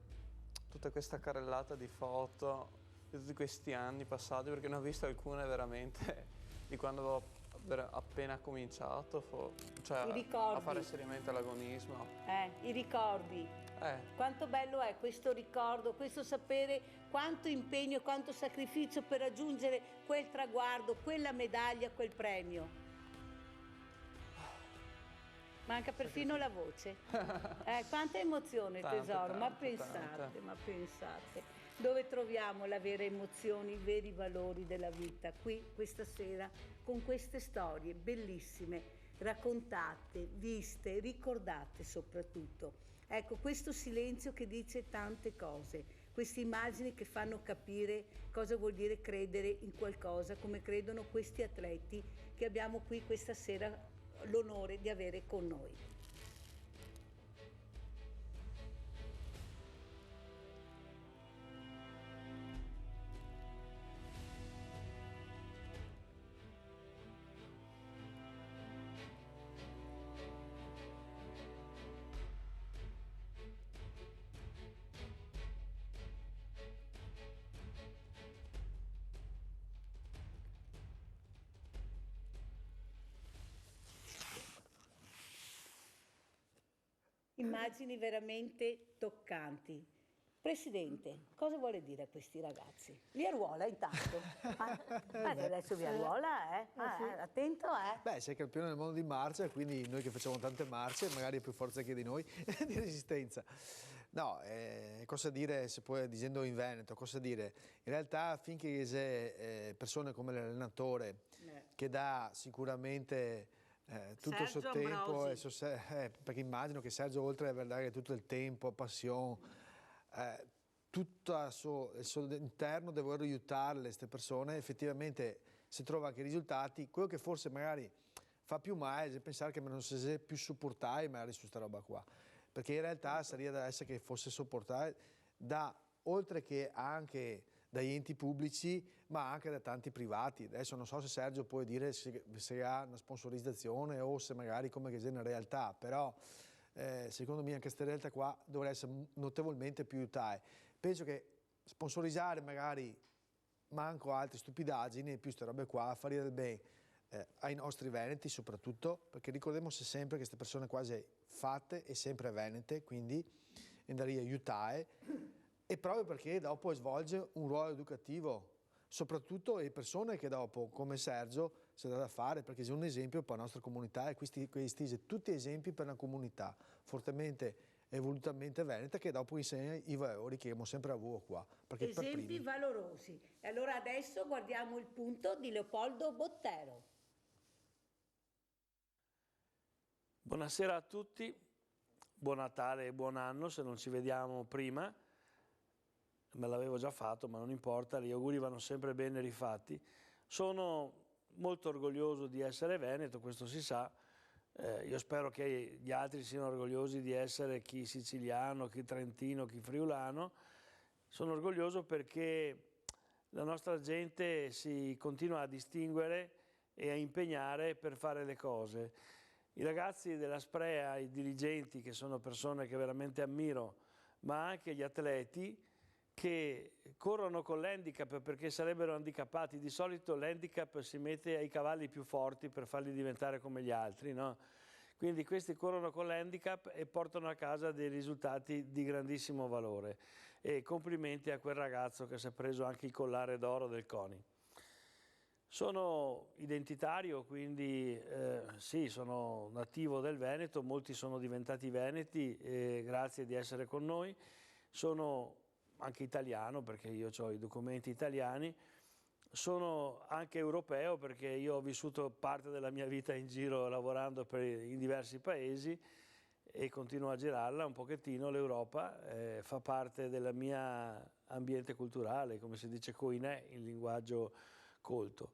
tutta questa carrellata di foto di tutti questi anni passati, perché ne ho viste alcune veramente di quando avevo appena cominciato cioè, a fare seriamente l'agonismo. I ricordi. Quanto bello è questo ricordo, questo sapere quanto impegno e quanto sacrificio per raggiungere quel traguardo, quella medaglia, quel premio. Manca perfino la voce. Quanta emozione, tesoro, ma pensate. Dove troviamo le vere emozioni, i veri valori della vita? Qui, questa sera, con queste storie bellissime, raccontate, viste, ricordate soprattutto. Ecco, questo silenzio che dice tante cose, queste immagini che fanno capire cosa vuol dire credere in qualcosa, come credono questi atleti che abbiamo qui questa sera l'onore di avere con noi. Immagini veramente toccanti. Presidente, cosa vuole dire a questi ragazzi? Li arruola intanto. Adesso vi arruola, attento, Beh, sei campione del mondo di marcia, quindi noi che facciamo tante marce, magari hai più forza che di noi, di resistenza. No, cosa dire, se poi dicendo in Veneto, cosa dire? In realtà finché c'è persone come l'allenatore che dà sicuramente tutto il suo tempo, perché immagino che Sergio oltre a dare tutto il tempo, passione, tutto il suo interno deve aiutarle, queste persone, effettivamente si trova anche i risultati. Quello che forse magari fa più male è pensare che non si sia più supportare magari su questa roba qua, perché in realtà sarebbe da essere che fosse supportare oltre che anche dagli enti pubblici, ma anche da tanti privati. Adesso non so se Sergio può dire se ha una sponsorizzazione o se magari come che è una realtà, però secondo me anche questa realtà qua dovrebbe essere notevolmente più aiutare. Penso che sponsorizzare magari manco altre stupidaggini e più queste robe qua, fare del bene ai nostri veneti soprattutto, perché ricordiamoci sempre che queste persone quasi fatte e sempre venete, quindi andare a aiutare, e proprio perché dopo svolge un ruolo educativo, soprattutto le persone che dopo, come Sergio, si dà da fare, perché è un esempio per la nostra comunità e questi tutti esempi per una comunità fortemente e volutamente veneta che dopo insegna i valori che abbiamo sempre avuto qua. Esempi valorosi. E allora adesso guardiamo il punto di Leopoldo Bottero. Buonasera a tutti, buon Natale e buon anno se non ci vediamo prima. Me l'avevo già fatto, ma non importa, gli auguri vanno sempre bene rifatti. Sono molto orgoglioso di essere veneto, questo si sa, Io spero che gli altri siano orgogliosi di essere chi siciliano, chi trentino, chi friulano. Sono orgoglioso perché la nostra gente si continua a distinguere e a impegnare per fare le cose. I ragazzi della Sprea, i dirigenti, che sono persone che veramente ammiro, ma anche gli atleti che corrono con l'handicap perché sarebbero handicappati. Di solito l'handicap si mette ai cavalli più forti per farli diventare come gli altri, no? Quindi questi corrono con l'handicap e portano a casa dei risultati di grandissimo valore. E complimenti a quel ragazzo che si è preso anche il collare d'oro del CONI. Sono identitario, quindi sì, sono nativo del Veneto, molti sono diventati veneti grazie di essere con noi. Sono anche italiano perché io ho i documenti italiani. Sono anche europeo perché io ho vissuto parte della mia vita in giro lavorando in diversi paesi e continuo a girarla un pochettino. L'Europa fa parte del mio ambiente culturale, come si dice coinè in linguaggio colto.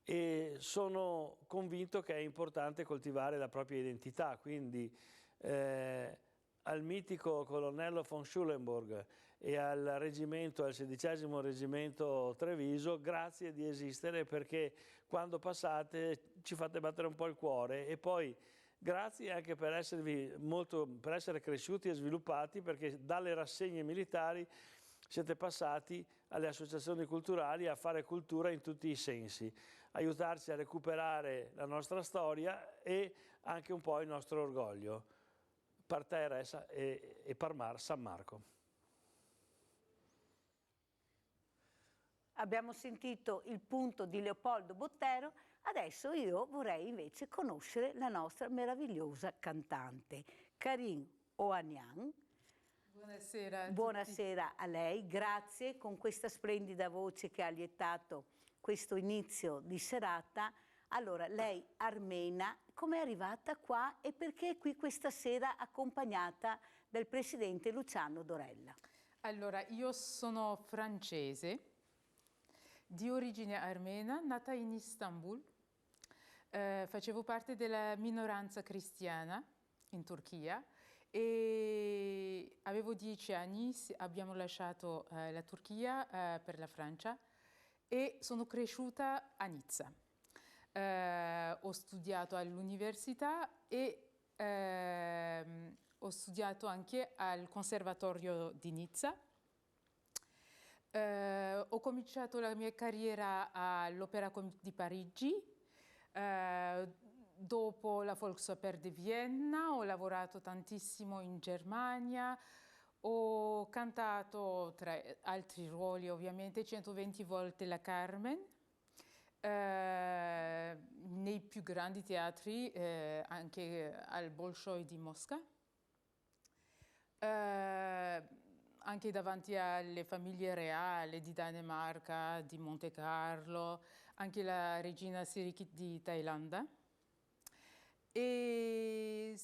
E sono convinto che è importante coltivare la propria identità, quindi al mitico colonnello von Schulenburg e al reggimento, al 16° reggimento Treviso, grazie di esistere, perché quando passate ci fate battere un po' il cuore, e poi grazie anche per essere cresciuti e sviluppati, perché dalle rassegne militari siete passati alle associazioni culturali a fare cultura in tutti i sensi, aiutarci a recuperare la nostra storia e anche un po' il nostro orgoglio. Partera e Parmar San Marco. Abbiamo sentito il punto di Leopoldo Bottero, adesso io vorrei invece conoscere la nostra meravigliosa cantante, Karine Ohanian. Buonasera a Buonasera a lei, grazie con questa splendida voce che ha lietato questo inizio di serata. Allora, lei armena, come è arrivata qua e perché è qui questa sera accompagnata dal presidente Luciano Dorella? Allora, io sono francese, di origine armena, nata in Istanbul. Facevo parte della minoranza cristiana in Turchia e avevo 10 anni, abbiamo lasciato la Turchia per la Francia e sono cresciuta a Nizza. Ho studiato all'università e ho studiato anche al Conservatorio di Nizza. Ho cominciato la mia carriera all'Opera di Parigi, dopo la Volksoper di Vienna, ho lavorato tantissimo in Germania, ho cantato tra altri ruoli ovviamente 120 volte la Carmen, nei più grandi teatri, anche al Bolshoi di Mosca. Anche davanti alle famiglie reali di Danimarca, di Monte Carlo, anche la regina Sirikit di Thailandia. E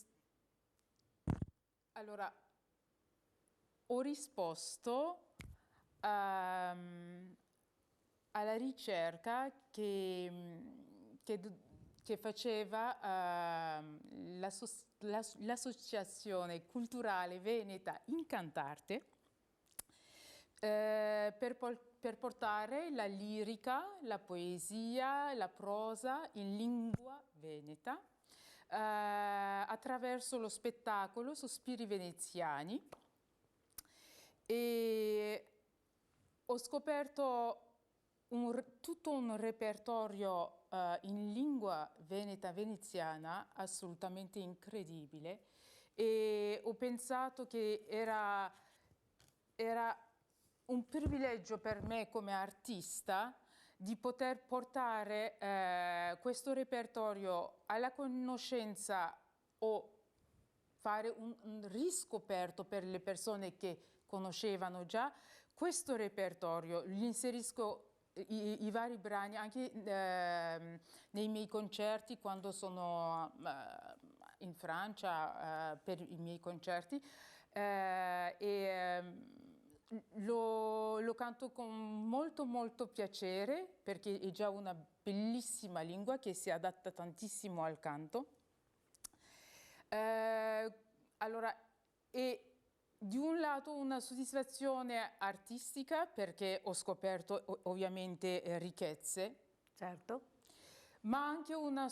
allora ho risposto alla ricerca che faceva l'associazione culturale veneta Incantarte, per portare la lirica, la poesia, la prosa in lingua veneta attraverso lo spettacolo Sospiri veneziani, e ho scoperto tutto un repertorio in lingua veneta veneziana assolutamente incredibile, e ho pensato che era un privilegio per me come artista di poter portare questo repertorio alla conoscenza o fare un riscoperto per le persone che conoscevano già questo repertorio. Li inserisco i vari brani anche nei miei concerti, quando sono in Francia per i miei concerti, lo canto con molto piacere, perché è già una bellissima lingua che si adatta tantissimo al canto. Allora, e di un lato una soddisfazione artistica perché ho scoperto ovviamente ricchezze, certo, ma anche una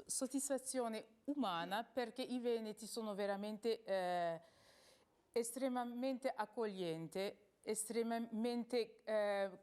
soddisfazione umana perché i veneti sono veramente estremamente accoglienti, estremamente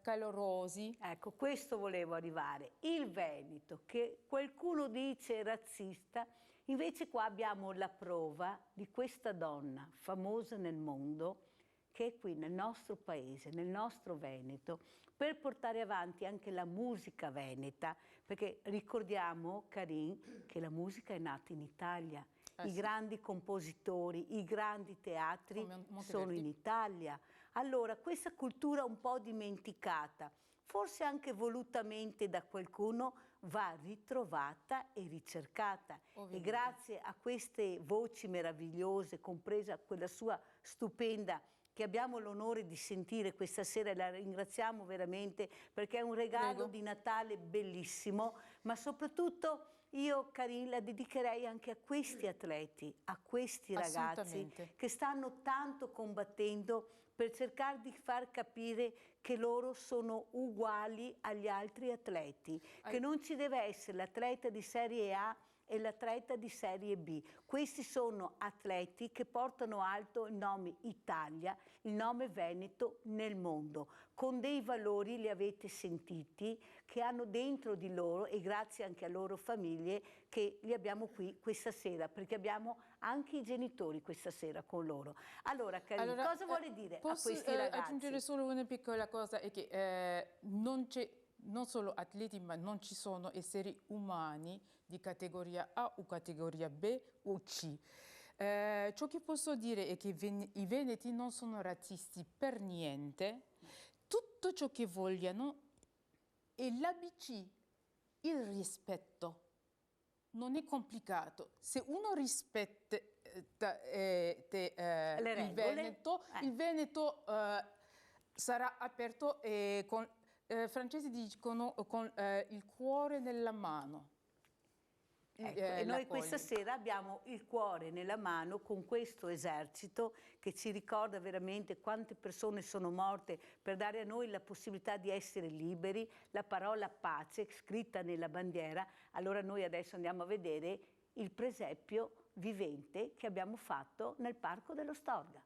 calorosi. Ecco, questo volevo arrivare. Il Veneto, che qualcuno dice razzista, invece qua abbiamo la prova di questa donna famosa nel mondo che è qui nel nostro paese, nel nostro Veneto, per portare avanti anche la musica veneta, perché ricordiamo, Karin, che la musica è nata in Italia. I grandi compositori, i grandi teatri sono in Italia. Allora, questa cultura un po' dimenticata, forse anche volutamente da qualcuno, va ritrovata e ricercata. E grazie a queste voci meravigliose, compresa quella sua stupenda che abbiamo l'onore di sentire questa sera, e la ringraziamo veramente perché è un regalo di Natale bellissimo, ma soprattutto io, Karin, la dedicherei anche a questi atleti, a questi ragazzi che stanno tanto combattendo per cercare di far capire che loro sono uguali agli altri atleti, che non ci deve essere l'atleta di serie A e l'atleta di serie B. Questi sono atleti che portano alto il nome Italia, il nome Veneto nel mondo, con dei valori, li avete sentiti, che hanno dentro di loro, e grazie anche a loro famiglie che li abbiamo qui questa sera, perché abbiamo anche i genitori questa sera con loro. Allora, Karin, cosa vuole dire a questi ragazzi? Posso aggiungere solo una piccola cosa, è che non solo atleti, ma non ci sono esseri umani di categoria A o categoria B o C. Ciò che posso dire è che i veneti non sono razzisti per niente. Tutto ciò che vogliono è l'ABC, il rispetto. Non è complicato. Se uno rispetta il Veneto sarà aperto con... francesi dicono con il cuore nella mano. Ecco, e noi questa sera abbiamo il cuore nella mano con questo esercito che ci ricorda veramente quante persone sono morte per dare a noi la possibilità di essere liberi, la parola pace scritta nella bandiera. Allora noi adesso andiamo a vedere il presepio vivente che abbiamo fatto nel Parco dello Storga.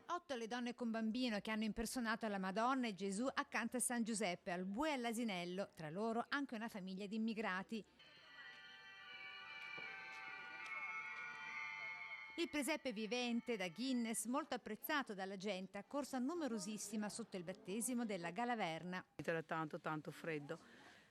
8 le donne con bambino che hanno impersonato la Madonna e Gesù accanto a San Giuseppe, al bue e all'asinello, tra loro anche una famiglia di immigrati. Il presepe vivente da Guinness, molto apprezzato dalla gente, ha corsa numerosissima sotto il battesimo della Galaverna. Era tanto freddo,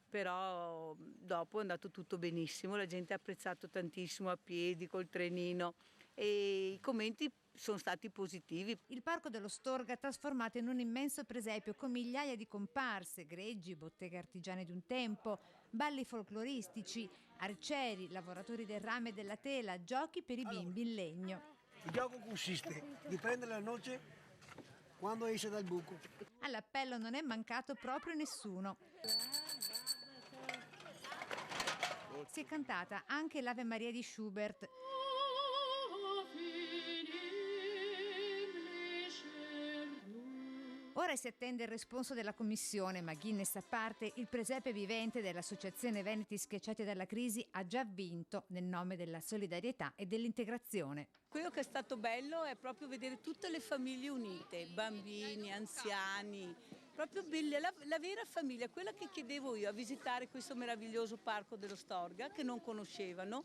però dopo è andato tutto benissimo, la gente ha apprezzato tantissimo a piedi, col trenino, e i commenti sono stati positivi. Il Parco dello Storga trasformato in un immenso presepio con migliaia di comparse, greggi, botteghe artigiane di un tempo, balli folcloristici, arcieri, lavoratori del rame e della tela, giochi per i bimbi in legno. Il gioco consiste di prendere la noce quando esce dal buco. All'appello non è mancato proprio nessuno. Si è cantata anche l'Ave Maria di Schubert. Ora si attende il responso della commissione, ma Guinness a parte, il presepe vivente dell'Associazione Veneti Schiacciati dalla Crisi ha già vinto nel nome della solidarietà e dell'integrazione. Quello che è stato bello è proprio vedere tutte le famiglie unite, bambini, anziani, proprio belle, la vera famiglia, quella che chiedevo io, a visitare questo meraviglioso Parco dello Storga che non conoscevano,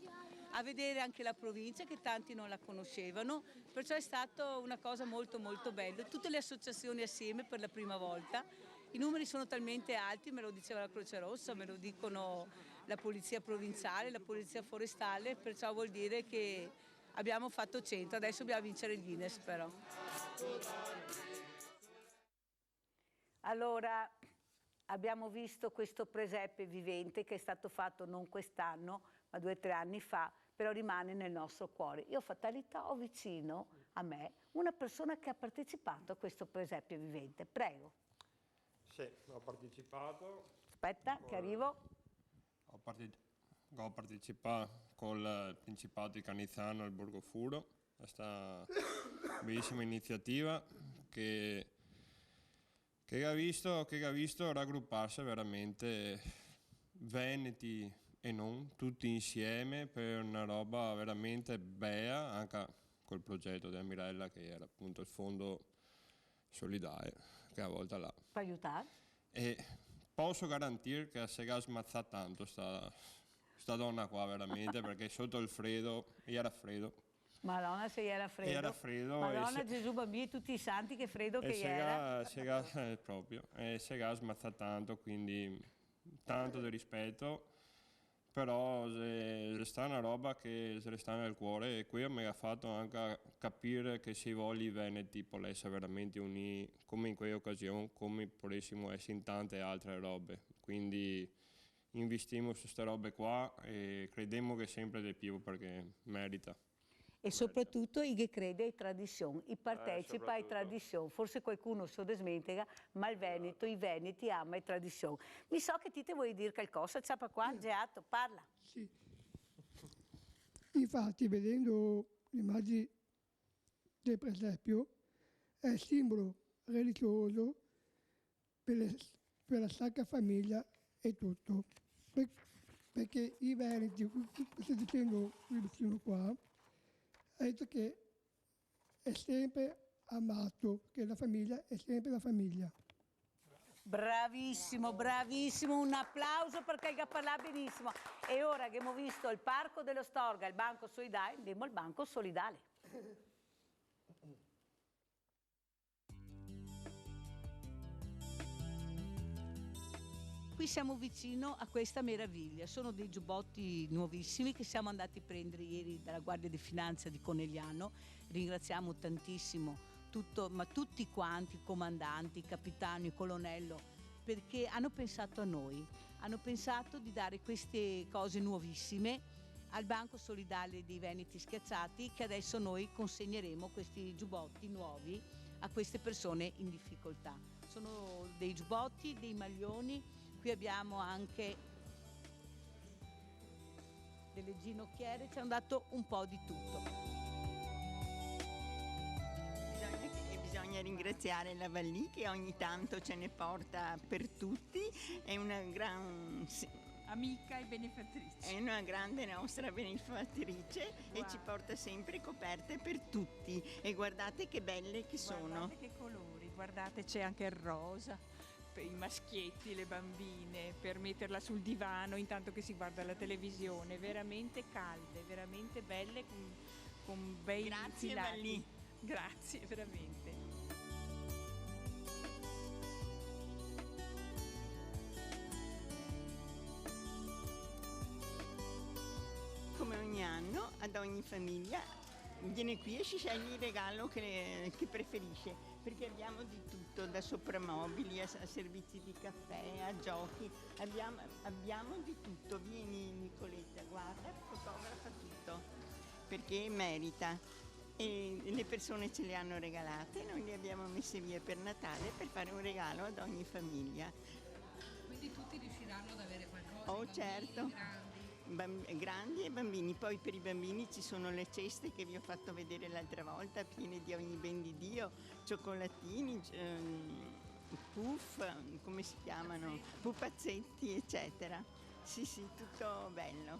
a vedere anche la provincia che tanti non la conoscevano, perciò è stata una cosa molto bella. Tutte le associazioni assieme per la prima volta, i numeri sono talmente alti, me lo diceva la Croce Rossa, me lo dicono la Polizia Provinciale, la Polizia Forestale, perciò vuol dire che abbiamo fatto 100, adesso dobbiamo vincere il Guinness però. Allora, abbiamo visto questo presepe vivente che è stato fatto non quest'anno, ma 2 o 3 anni fa, però rimane nel nostro cuore. Io fatalità ho vicino a me una persona che ha partecipato a questo presepio vivente. Prego. Sì, ho partecipato. Aspetta, che arrivo. ho partecipato col Principato di Canizzano al Borgo Furo. È stata una bellissima iniziativa che ha visto raggrupparsi veramente veneti e non, tutti insieme per una roba veramente bella, anche col progetto della Mirella che era appunto il fondo solidale, che a volte là. Per aiutare? E posso garantire che si è smazzata tanto sta donna qua veramente, perché sotto il freddo, era freddo. Madonna, se era freddo. Era freddo. Madonna, Gesù, bambini, tutti i santi, che freddo che era. Proprio, e si è smazzata tanto, quindi tanto di rispetto, però resta una roba che resta nel cuore, e qui mi ha fatto anche capire che se voglia i veneti può essere veramente uniti, come in quell'occasione, come potessimo essere in tante altre robe. Quindi investiamo su queste robe qua e crediamo che sempre di più, perché merita. E soprattutto chi crede in tradizione, chi partecipa a tradizione. Forse qualcuno se lo desmentega, ma il Veneto, i veneti ama le tradizioni. Mi so che ti vuoi dire qualcosa, ciapa qua, Geatto, parla. Sì. Infatti, vedendo l'immagine del presepio, è simbolo religioso per la Sacra Famiglia e tutto. Perché i veneti, sto dicendo qui vicino qua, ha detto che è sempre amato, che la famiglia è sempre la famiglia. Bravissimo, bravissimo, un applauso perché parla benissimo. E ora che abbiamo visto il Parco dello Storga, il Banco Solidale, andiamo al Banco Solidale. Qui siamo vicino a questa meraviglia, sono dei giubbotti nuovissimi che siamo andati a prendere ieri dalla Guardia di Finanza di Conegliano. Ringraziamo tantissimo tutti quanti, i comandanti, i capitani, il colonnello, perché hanno pensato a noi, hanno pensato di dare queste cose nuovissime al Banco Solidale dei Veneti Schiacciati, che adesso noi consegneremo questi giubbotti nuovi a queste persone in difficoltà. Sono dei giubbotti, dei maglioni. Qui abbiamo anche delle ginocchiere, ci hanno dato un po' di tutto. Bisogna ringraziare la Vallì che ogni tanto ce ne porta per tutti, è una gran amica e benefattrice. È una grande nostra benefattrice. Wow. E ci porta sempre coperte per tutti, e guardate che belle che sono. Guardate che colori, guardate c'è anche il rosa. Per i maschietti, le bambine, per metterla sul divano intanto che si guarda la televisione, veramente calde, veramente belle, con bei Grazie filati. Vallì. Grazie, veramente. Come ogni anno, ad ogni famiglia viene qui e si sceglie il regalo che preferisce, perché abbiamo di tutto, da soprammobili a servizi di caffè, a giochi, abbiamo di tutto. Vieni Nicoletta, guarda, fotografa tutto, perché merita. E le persone ce le hanno regalate, noi le abbiamo messe via per Natale per fare un regalo ad ogni famiglia. Quindi tutti riusciranno ad avere qualcosa? Oh, certo. Grandi e bambini. Poi per i bambini ci sono le ceste che vi ho fatto vedere l'altra volta, piene di ogni ben di Dio, cioccolatini, puff, come si chiamano? Pupazzetti, eccetera. Sì, tutto bello.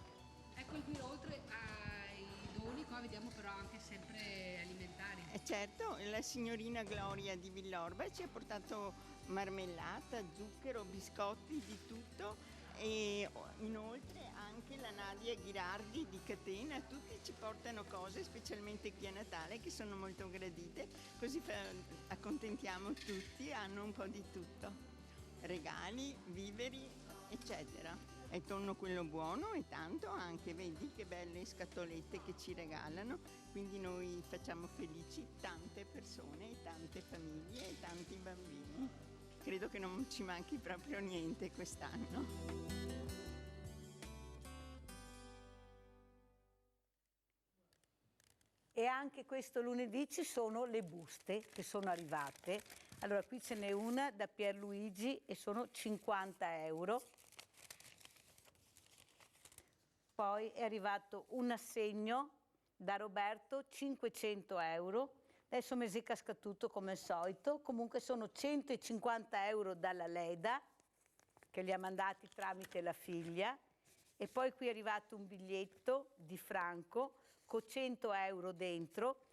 Ecco, qui oltre ai doni qua vediamo però anche sempre alimentari. Certo, la signorina Gloria di Villorba ci ha portato marmellata, zucchero, biscotti, di tutto. E inoltre anche la Nadia Ghirardi di Catena, tutti ci portano cose, specialmente qui a Natale, che sono molto gradite, così accontentiamo tutti, hanno un po' di tutto, regali, viveri, eccetera. E tonno quello buono e tanto anche, vedi che belle scatolette che ci regalano, quindi noi facciamo felici tante persone, tante famiglie e tanti bambini. Credo che non ci manchi proprio niente quest'anno. E anche questo lunedì ci sono le buste che sono arrivate. Allora qui ce n'è una da Pierluigi e sono 50 euro. Poi è arrivato un assegno da Roberto, 500 euro. Adesso mi si casca tutto come al solito. Comunque sono 150 euro dalla Leda, che li ha mandati tramite la figlia. E poi qui è arrivato un biglietto di Franco con 100 euro dentro,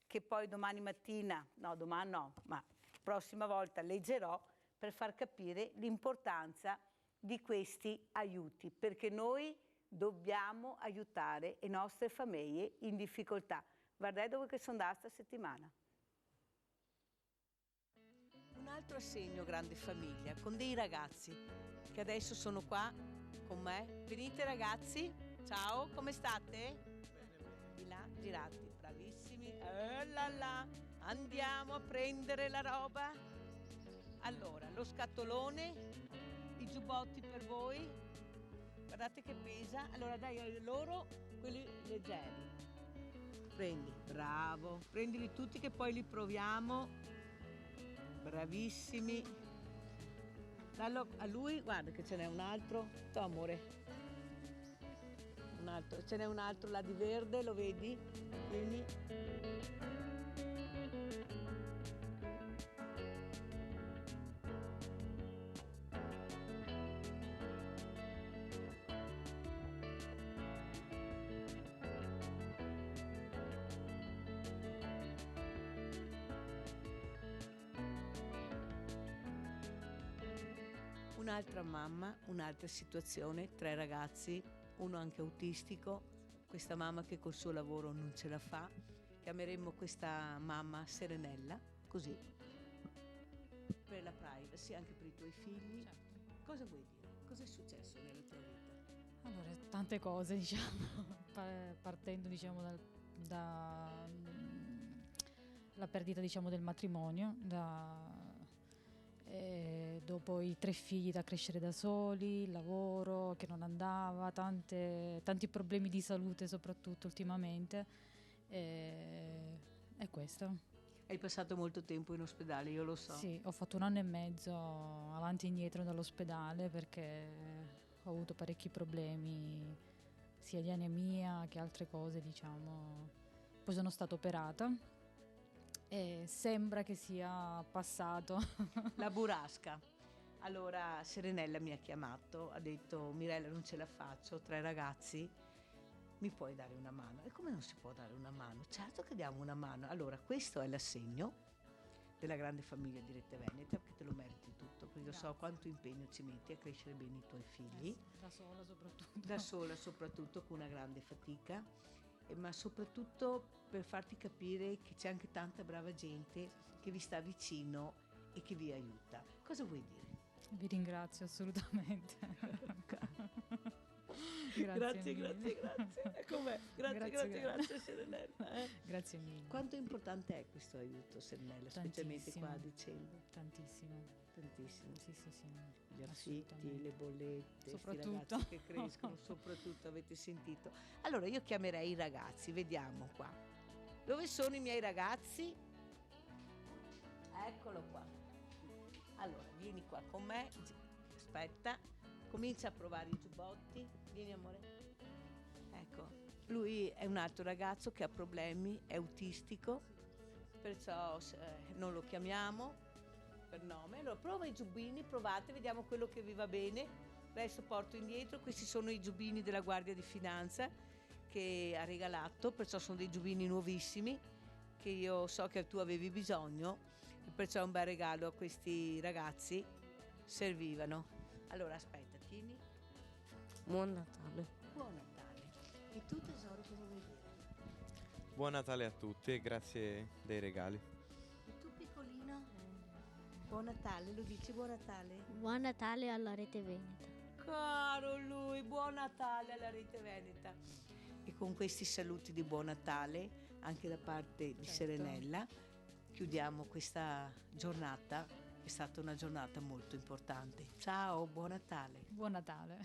che poi domani mattina, no domani no, ma prossima volta leggerò per far capire l'importanza di questi aiuti, perché noi dobbiamo aiutare le nostre famiglie in difficoltà. Guardate dove che sono andata questa settimana. Un altro assegno grande famiglia con dei ragazzi che adesso sono qua con me. Venite ragazzi, ciao, come state? Di là, girati, bravissimi. Là là. Andiamo a prendere la roba. Allora, lo scatolone, i giubbotti per voi. Guardate che pesa. Allora dai a loro quelli leggeri. Prendi, bravo. Prendili tutti che poi li proviamo. Bravissimi. Dallo a lui, guarda che ce n'è un altro. To, amore. Un altro. Ce n'è un altro là di verde, lo vedi? Vieni. Un'altra mamma, un'altra situazione, 3 ragazzi, uno anche autistico, questa mamma che col suo lavoro non ce la fa, chiameremo questa mamma Serenella, così, per la privacy, anche per i tuoi figli. Certo. Cosa vuoi dire? Cosa è successo nella tua vita? Allora, tante cose, diciamo, partendo, diciamo, dalla perdita, diciamo, del matrimonio, dopo i 3 figli da crescere da soli, il lavoro che non andava, tanti problemi di salute soprattutto ultimamente, è questo. Hai passato molto tempo in ospedale, io lo so. Sì, ho fatto 1 anno e mezzo avanti e indietro dall'ospedale perché ho avuto parecchi problemi sia di anemia che altre cose, diciamo. Poi sono stata operata. E sembra che sia passato. La burrasca. Allora Serenella mi ha chiamato, ha detto: Mirella, non ce la faccio, 3 ragazzi, mi puoi dare una mano? E come non si può dare una mano? Certo che diamo una mano. Allora questo è l'assegno della grande famiglia di Rete Veneta, perché te lo meriti tutto, perché io so quanto impegno ci metti a crescere bene i tuoi figli. Da sola soprattutto. Da sola soprattutto, con una grande fatica. Ma soprattutto per farti capire che c'è anche tanta brava gente che vi sta vicino e che vi aiuta. Cosa vuoi dire? Vi ringrazio assolutamente. Grazie. Com'è? Grazie Serenella. Grazie mille. Quanto importante è questo aiuto, Serenella, specialmente qua a dicembre? Tantissimo. Sì. Gli affitti, Assolutamente. le bollette, Soprattutto. questi ragazzi che crescono, soprattutto, avete sentito. Allora io chiamerei i ragazzi, vediamo qua. Dove sono i miei ragazzi? Eccolo qua. Allora, vieni qua con me. Aspetta, comincia a provare i giubbotti. Vieni amore. Ecco, lui è un altro ragazzo che ha problemi, è autistico, perciò non lo chiamiamo per nome. Allora prova i giubbini, provate, vediamo quello che vi va bene. Adesso porto indietro, questi sono i giubbini della Guardia di Finanza che ha regalato, perciò sono dei giubbini nuovissimi che io so che tu avevi bisogno, e perciò è un bel regalo a questi ragazzi, servivano. Allora aspetta, tieni. Buon Natale. Buon Natale. E tu tesoro cosa vuoi dire? Buon Natale a tutti e grazie dei regali. E tu piccolino? Buon Natale, lo dici buon Natale? Buon Natale alla Rete Veneta. Caro lui, buon Natale alla Rete Veneta. E con questi saluti di buon Natale, anche da parte di Serenella, chiudiamo questa giornata. È stata una giornata molto importante. Ciao, buon Natale. Buon Natale.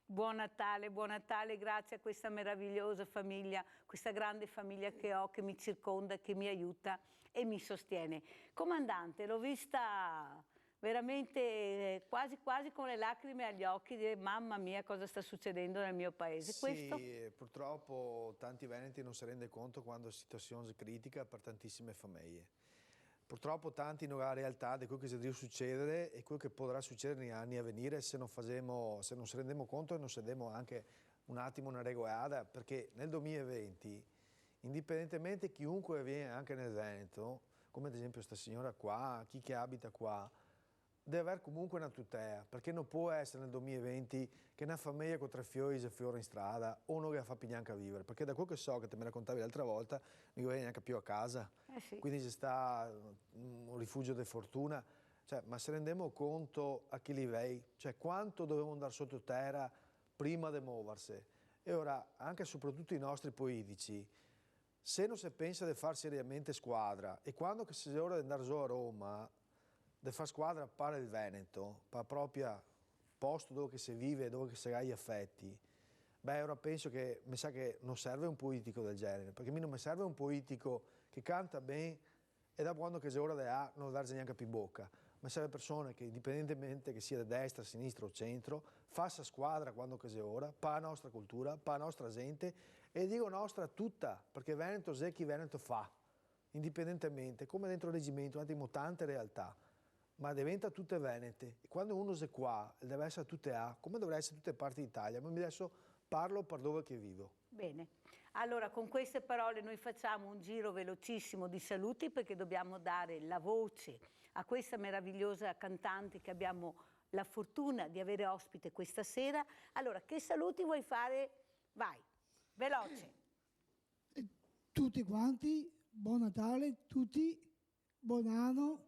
Buon Natale, grazie a questa meravigliosa famiglia, questa grande famiglia che ho, che mi circonda, che mi aiuta e mi sostiene. Comandante, l'ho vista veramente quasi quasi con le lacrime agli occhi, dire mamma mia cosa sta succedendo nel mio paese. Sì, purtroppo tanti veneti non si rendono conto quando la situazione è critica per tantissime famiglie. Purtroppo tanti non hanno la realtà di quello che deve succedere e quello che potrà succedere negli anni a venire se non si rendiamo conto e non sediamo anche un attimo una regolata, perché nel 2020, indipendentemente chiunque viene anche nel Veneto, come ad esempio questa signora qua, chi che abita qua, deve avere comunque una tutela, perché non può essere nel 2020 che una famiglia con 3 fiori si fiora in strada o non la fa più neanche a vivere, perché da quel che so che te mi raccontavi l'altra volta non viene neanche più a casa, sì. Quindi ci sta un rifugio di fortuna, cioè, ma se rendiamo conto a che livelli, cioè quanto dovevamo andare sottoterra prima di muoversi, e ora anche e soprattutto i nostri politici, se non si pensa di fare seriamente squadra e quando che si è ora di andare giù a Roma, di fare squadra per il Veneto, per il proprio posto dove si vive, dove si ha gli affetti, beh, ora penso che mi sa che non serve un politico del genere, perché a me non mi serve un politico che canta bene e da quando che si è ora di A non verge neanche più bocca, ma serve persone che indipendentemente che sia di destra, sinistra o centro, faccia squadra quando che si è ora, per la nostra cultura, per la nostra gente, e dico nostra tutta, perché Veneto è chi Veneto fa, indipendentemente, come dentro il reggimento, abbiamo tante realtà, ma diventa tutte venete. E quando uno è qua, deve essere tutte A, come dovrebbe essere tutte parti d'Italia, ma adesso parlo per dove che vivo. Bene, allora con queste parole noi facciamo un giro velocissimo di saluti perché dobbiamo dare la voce a questa meravigliosa cantante che abbiamo la fortuna di avere ospite questa sera. Allora, che saluti vuoi fare? Vai, veloce. Tutti quanti, buon Natale, tutti, buon anno,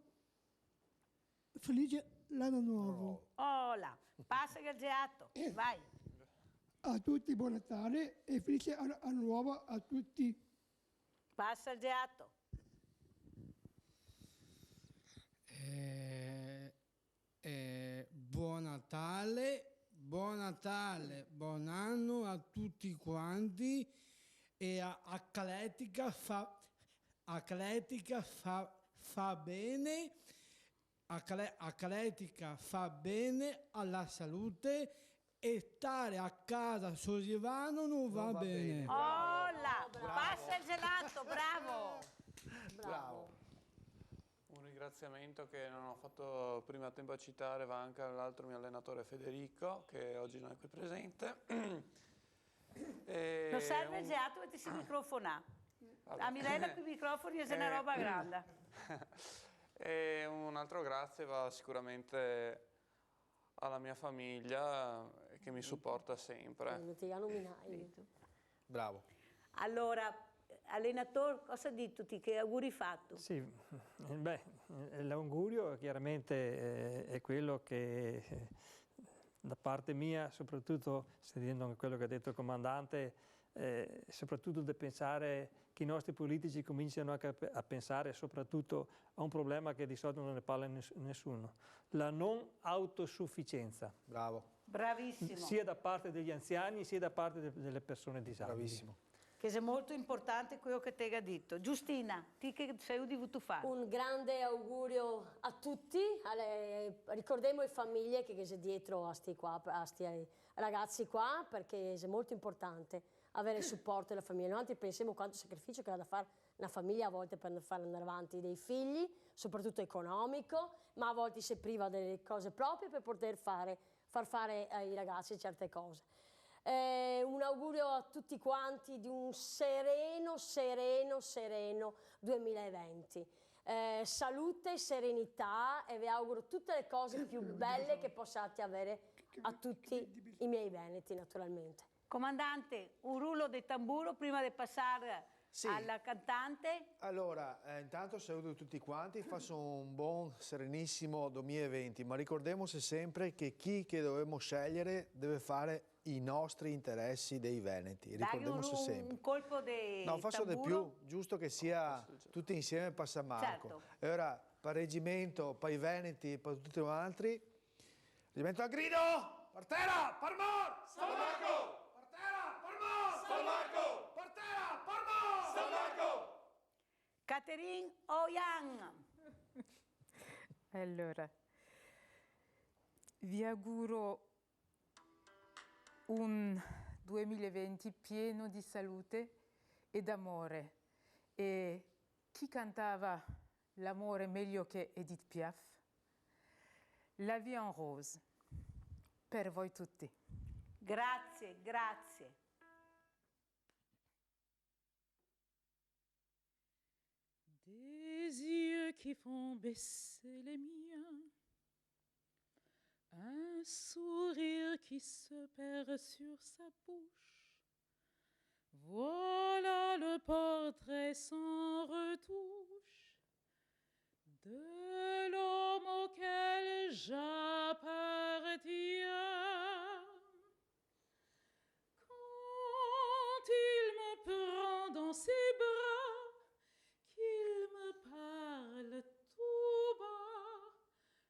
felice l'anno nuovo. Oh là, passa Galgeato, vai. A tutti buon Natale e felice anno nuovo a tutti. Passa il Geato. Buon Natale, buon anno a tutti quanti e Atletica fa bene, Atletica fa bene alla salute e stare a casa sollevano non va bene. Oh là, passa il gelato, bravo. Bravo. Un ringraziamento che non ho fatto prima tempo a citare va anche all'altro mio allenatore Federico, che oggi non è qui presente. Non serve il gelato perché si microfona. A Mirella qui i microfoni è una roba grande. E un altro grazie va sicuramente alla mia famiglia che mi supporta sempre. Bravo. Allora, allenatore, cosa dite? Che auguri hai fatto? Sì, beh, l'augurio chiaramente è quello che da parte mia, soprattutto seguendo anche quello che ha detto il comandante, soprattutto di pensare che i nostri politici cominciano anche a pensare soprattutto a un problema che di solito non ne parla nessuno, la non autosufficienza. Bravo. Bravissimo. Sia da parte degli anziani sia da parte delle persone disabili. Bravissimo. Che è molto importante quello che ti ha detto. Giustina, ti che sei dovuto fare? Un grande augurio a tutti, ricordiamo le famiglie che sono dietro a sti ragazzi qua, perché è molto importante avere il supporto della famiglia. Noi pensiamo quanto sacrificio che ha da fare una famiglia a volte per far andare avanti dei figli, soprattutto economico, ma a volte si priva delle cose proprie per poter far fare ai ragazzi certe cose. Un augurio a tutti quanti di un sereno 2020. Salute, serenità e vi auguro tutte le cose più belle che possiate avere a tutti i miei veneti, naturalmente. Comandante, un rullo di tamburo prima di passare alla cantante. Allora, intanto saluto tutti quanti, faccio un buon serenissimo 2020, ma ricordiamoci sempre che chi che dobbiamo scegliere deve fare i nostri interessi dei veneti, ricordiamoci sempre. Un colpo di No, faccio di tamburo. più, giusto che sia tutti insieme Passamarco. Certo. E ora, per il reggimento, per i veneti e per tutti gli altri, reggimento a grido, partera, parmor, San Marco! partera, parmor, San Marco! partera, parmor, San Marco! Catherine Oyan. Allora, Vi auguro un 2020 pieno di salute e d'amore. E chi cantava l'amore meglio che Edith Piaf? La vie en rose, per voi tutti. Grazie, grazie. Des yeux qui font baisser les miens, un sourire qui se perd sur sa bouche. Voilà le portrait sans retouche de l'homme auquel j'appartiens. Quand il me prend dans ses bras, qu'il me parle tout bas,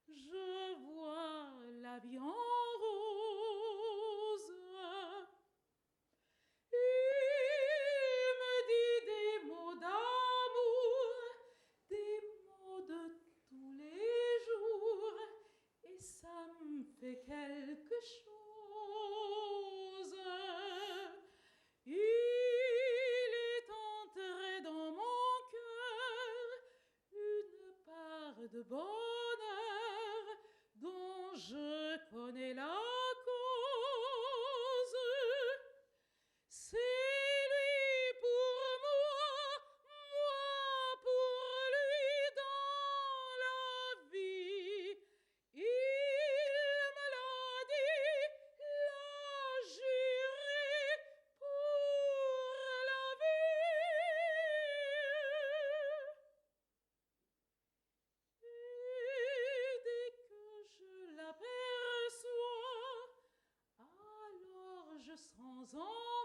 je vois la vie en rose. Il me dit des mots d'amour, des mots de tous les jours, et ça me fait quelque chose. Il est entré dans mon cœur une part de bonheur dont je connais la cause. C'est lui pour moi, moi pour lui dans la vie. Il me l'a dit, l'a juré pour la vie. Et dès que je l'aperçois, alors je sens en